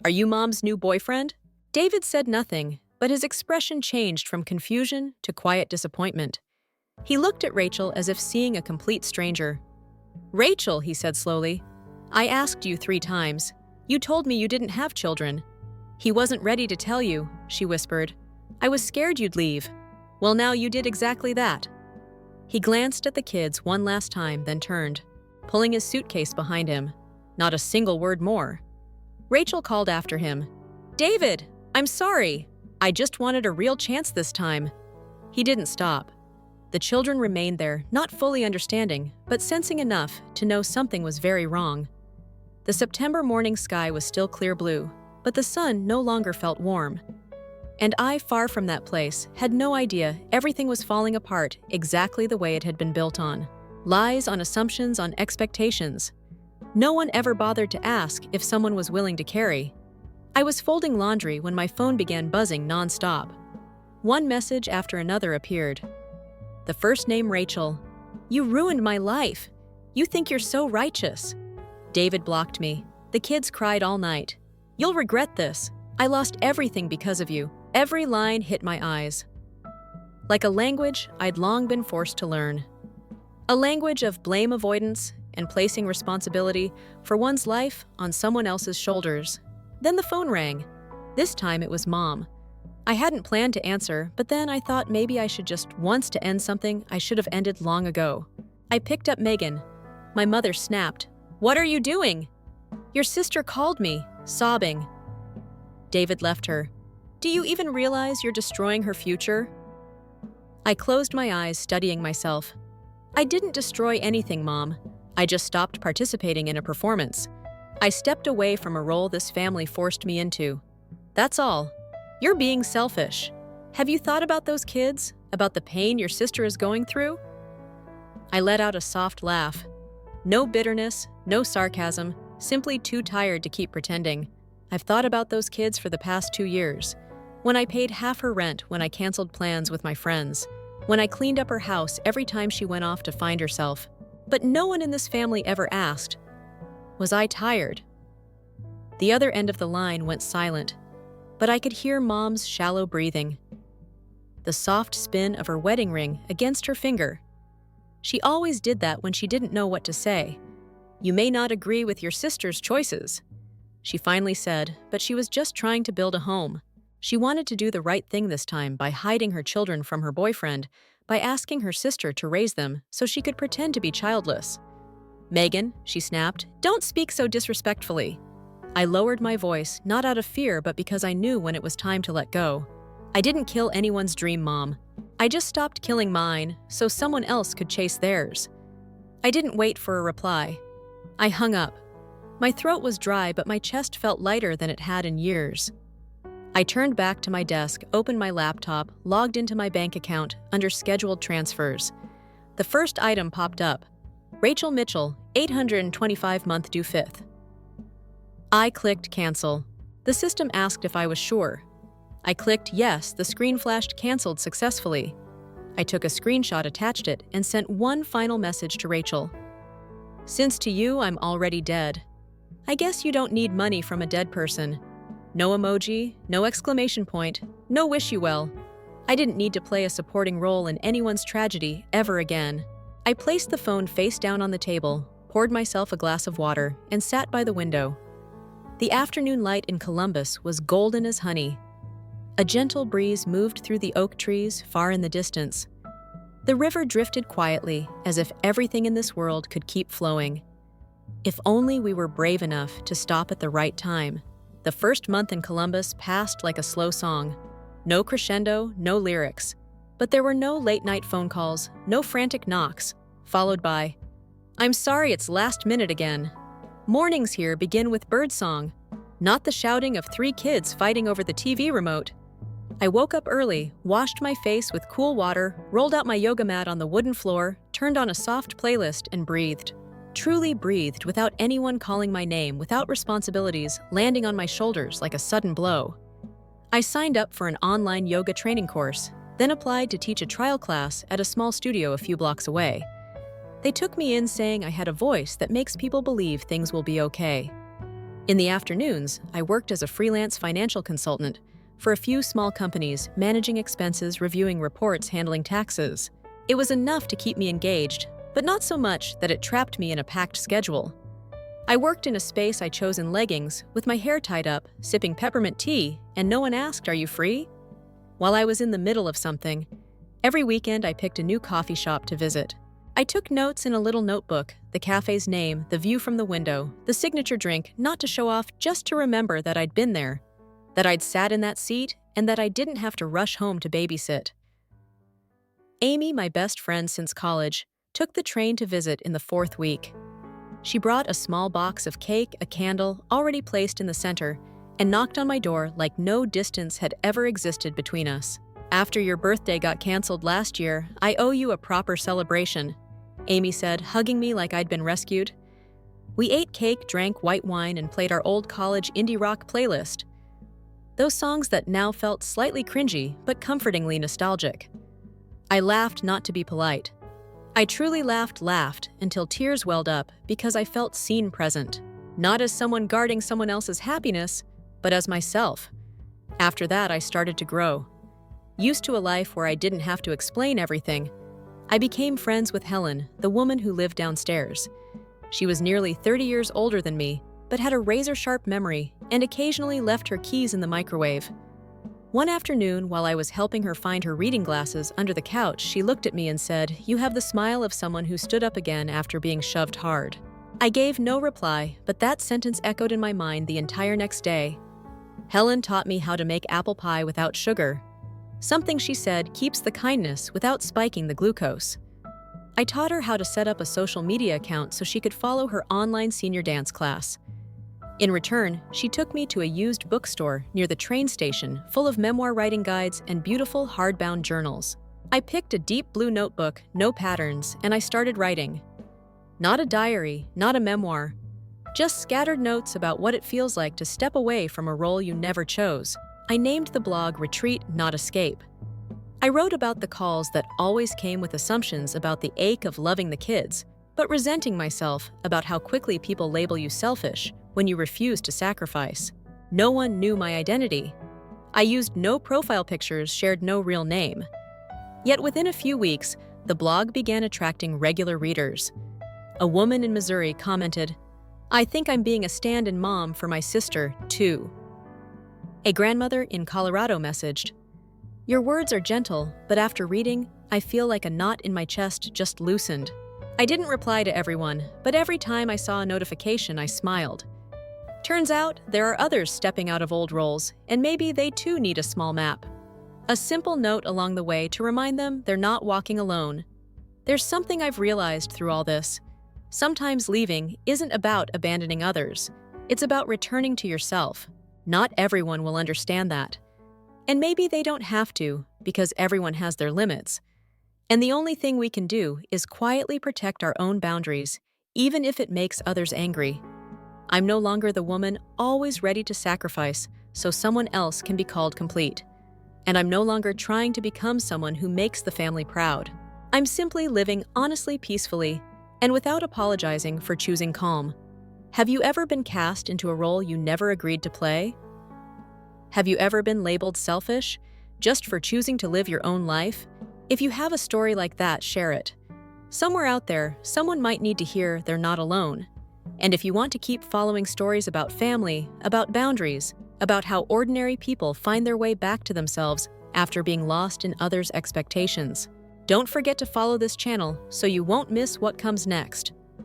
Speaker 1: "Are you Mom's new boyfriend?" David said nothing, but his expression changed from confusion to quiet disappointment. He looked at Rachel as if seeing a complete stranger. "Rachel," he said slowly, "I asked you 3 times. You told me you didn't have children." "He wasn't ready to tell you," she whispered. "I was scared you'd leave." "Well, now you did exactly that." He glanced at the kids one last time, then turned, pulling his suitcase behind him. Not a single word more. Rachel called after him. "David, I'm sorry. I just wanted a real chance this time." He didn't stop. The children remained there, not fully understanding, but sensing enough to know something was very wrong. The September morning sky was still clear blue, but the sun no longer felt warm. And I, far from that place, had no idea everything was falling apart exactly the way it had been built on. Lies on assumptions on expectations. No one ever bothered to ask if someone was willing to carry. I was folding laundry when my phone began buzzing nonstop. One message after another appeared. The first name Rachel. "You ruined my life. You think you're so righteous." David blocked me. "The kids cried all night. You'll regret this. I lost everything because of you." Every line hit my eyes. Like a language I'd long been forced to learn. A language of blame avoidance and placing responsibility for one's life on someone else's shoulders. Then the phone rang. This time it was Mom. I hadn't planned to answer, but then I thought maybe I should just once to end something I should have ended long ago. I picked up Megan. My mother snapped. "What are you doing?" "Your sister called me," sobbing. David left her. "Do you even realize you're destroying her future?" I closed my eyes, studying myself. "I didn't destroy anything, Mom. I just stopped participating in a performance. I stepped away from a role this family forced me into. That's all. You're being selfish. Have you thought about those kids? About the pain your sister is going through?" I let out a soft laugh. No bitterness, no sarcasm, simply too tired to keep pretending. I've thought about those kids for the past 2 years. When I paid half her rent, when I canceled plans with my friends, when I cleaned up her house every time she went off to find herself. But no one in this family ever asked, was I tired? The other end of the line went silent, but I could hear Mom's shallow breathing. The soft spin of her wedding ring against her finger. She always did that when she didn't know what to say. "You may not agree with your sister's choices," she finally said, but she was just trying to build a home. She wanted to do the right thing this time by hiding her children from her boyfriend, by asking her sister to raise them so she could pretend to be childless. "Megan," she snapped, "don't speak so disrespectfully." I lowered my voice, not out of fear, but because I knew when it was time to let go. "I didn't kill anyone's dream, Mom. I just stopped killing mine so someone else could chase theirs." I didn't wait for a reply. I hung up. My throat was dry, but my chest felt lighter than it had in years. I turned back to my desk, opened my laptop, logged into my bank account under scheduled transfers. The first item popped up. Rachel Mitchell, $825 month due 5th. I clicked cancel. The system asked if I was sure. I clicked yes, the screen flashed canceled successfully. I took a screenshot, attached it, and sent one final message to Rachel. "Since to you I'm already dead. I guess you don't need money from a dead person." No emoji, no exclamation point, no wish you well. I didn't need to play a supporting role in anyone's tragedy ever again. I placed the phone face down on the table, poured myself a glass of water, and sat by the window. The afternoon light in Columbus was golden as honey. A gentle breeze moved through the oak trees far in the distance. The river drifted quietly, as if everything in this world could keep flowing. If only we were brave enough to stop at the right time. The first month in Columbus passed like a slow song. No crescendo, no lyrics. But there were no late-night phone calls, no frantic knocks, followed by, "I'm sorry it's last minute again." Mornings here begin with birdsong, not the shouting of 3 kids fighting over the TV remote. I woke up early, washed my face with cool water, rolled out my yoga mat on the wooden floor, turned on a soft playlist, and breathed. Truly breathed without anyone calling my name, without responsibilities landing on my shoulders like a sudden blow. I signed up for an online yoga training course, then applied to teach a trial class at a small studio a few blocks away. They took me in saying I had a voice that makes people believe things will be okay. In the afternoons, I worked as a freelance financial consultant, for a few small companies, managing expenses, reviewing reports, handling taxes. It was enough to keep me engaged, but not so much that it trapped me in a packed schedule. I worked in a space I chose in leggings, with my hair tied up, sipping peppermint tea, and no one asked, "Are you free?" While I was in the middle of something, every weekend I picked a new coffee shop to visit. I took notes in a little notebook, the cafe's name, the view from the window, the signature drink, not to show off, just to remember that I'd been there, that I'd sat in that seat, and that I didn't have to rush home to babysit. Amy, my best friend since college, took the train to visit in the 4th week. She brought a small box of cake, a candle, already placed in the center, and knocked on my door like no distance had ever existed between us. "After your birthday got canceled last year, I owe you a proper celebration," Amy said, hugging me like I'd been rescued. We ate cake, drank white wine, and played our old college indie rock playlist. Those songs that now felt slightly cringy, but comfortingly nostalgic. I laughed not to be polite. I truly laughed until tears welled up because I felt seen present, not as someone guarding someone else's happiness, but as myself. After that, I started to grow. Used to a life where I didn't have to explain everything, I became friends with Helen, the woman who lived downstairs. She was nearly 30 years older than me, but had a razor-sharp memory and occasionally left her keys in the microwave. One afternoon, while I was helping her find her reading glasses under the couch, she looked at me and said, "You have the smile of someone who stood up again after being shoved hard." I gave no reply, but that sentence echoed in my mind the entire next day. Helen taught me how to make apple pie without sugar. Something she said keeps the kindness without spiking the glucose. I taught her how to set up a social media account so she could follow her online senior dance class. In return, she took me to a used bookstore near the train station full of memoir writing guides and beautiful hardbound journals. I picked a deep blue notebook, no patterns, and I started writing. Not a diary, not a memoir, just scattered notes about what it feels like to step away from a role you never chose. I named the blog Retreat, Not Escape. I wrote about the calls that always came with assumptions about the ache of loving the kids, but resenting myself about how quickly people label you selfish when you refuse to sacrifice. No one knew my identity. I used no profile pictures, shared no real name. Yet within a few weeks, the blog began attracting regular readers. A woman in Missouri commented, "I think I'm being a stand-in mom for my sister, too." A grandmother in Colorado messaged, "Your words are gentle, but after reading, I feel like a knot in my chest just loosened." I didn't reply to everyone, but every time I saw a notification, I smiled. Turns out, there are others stepping out of old roles, and maybe they too need a small map. A simple note along the way to remind them they're not walking alone. There's something I've realized through all this. Sometimes leaving isn't about abandoning others. It's about returning to yourself. Not everyone will understand that. And maybe they don't have to, because everyone has their limits. And the only thing we can do is quietly protect our own boundaries, even if it makes others angry. I'm no longer the woman always ready to sacrifice so someone else can be called complete. And I'm no longer trying to become someone who makes the family proud. I'm simply living honestly, peacefully, and without apologizing for choosing calm. Have you ever been cast into a role you never agreed to play? Have you ever been labeled selfish just for choosing to live your own life? If you have a story like that, share it. Somewhere out there, someone might need to hear they're not alone. And if you want to keep following stories about family, about boundaries, about how ordinary people find their way back to themselves after being lost in others' expectations, don't forget to follow this channel so you won't miss what comes next.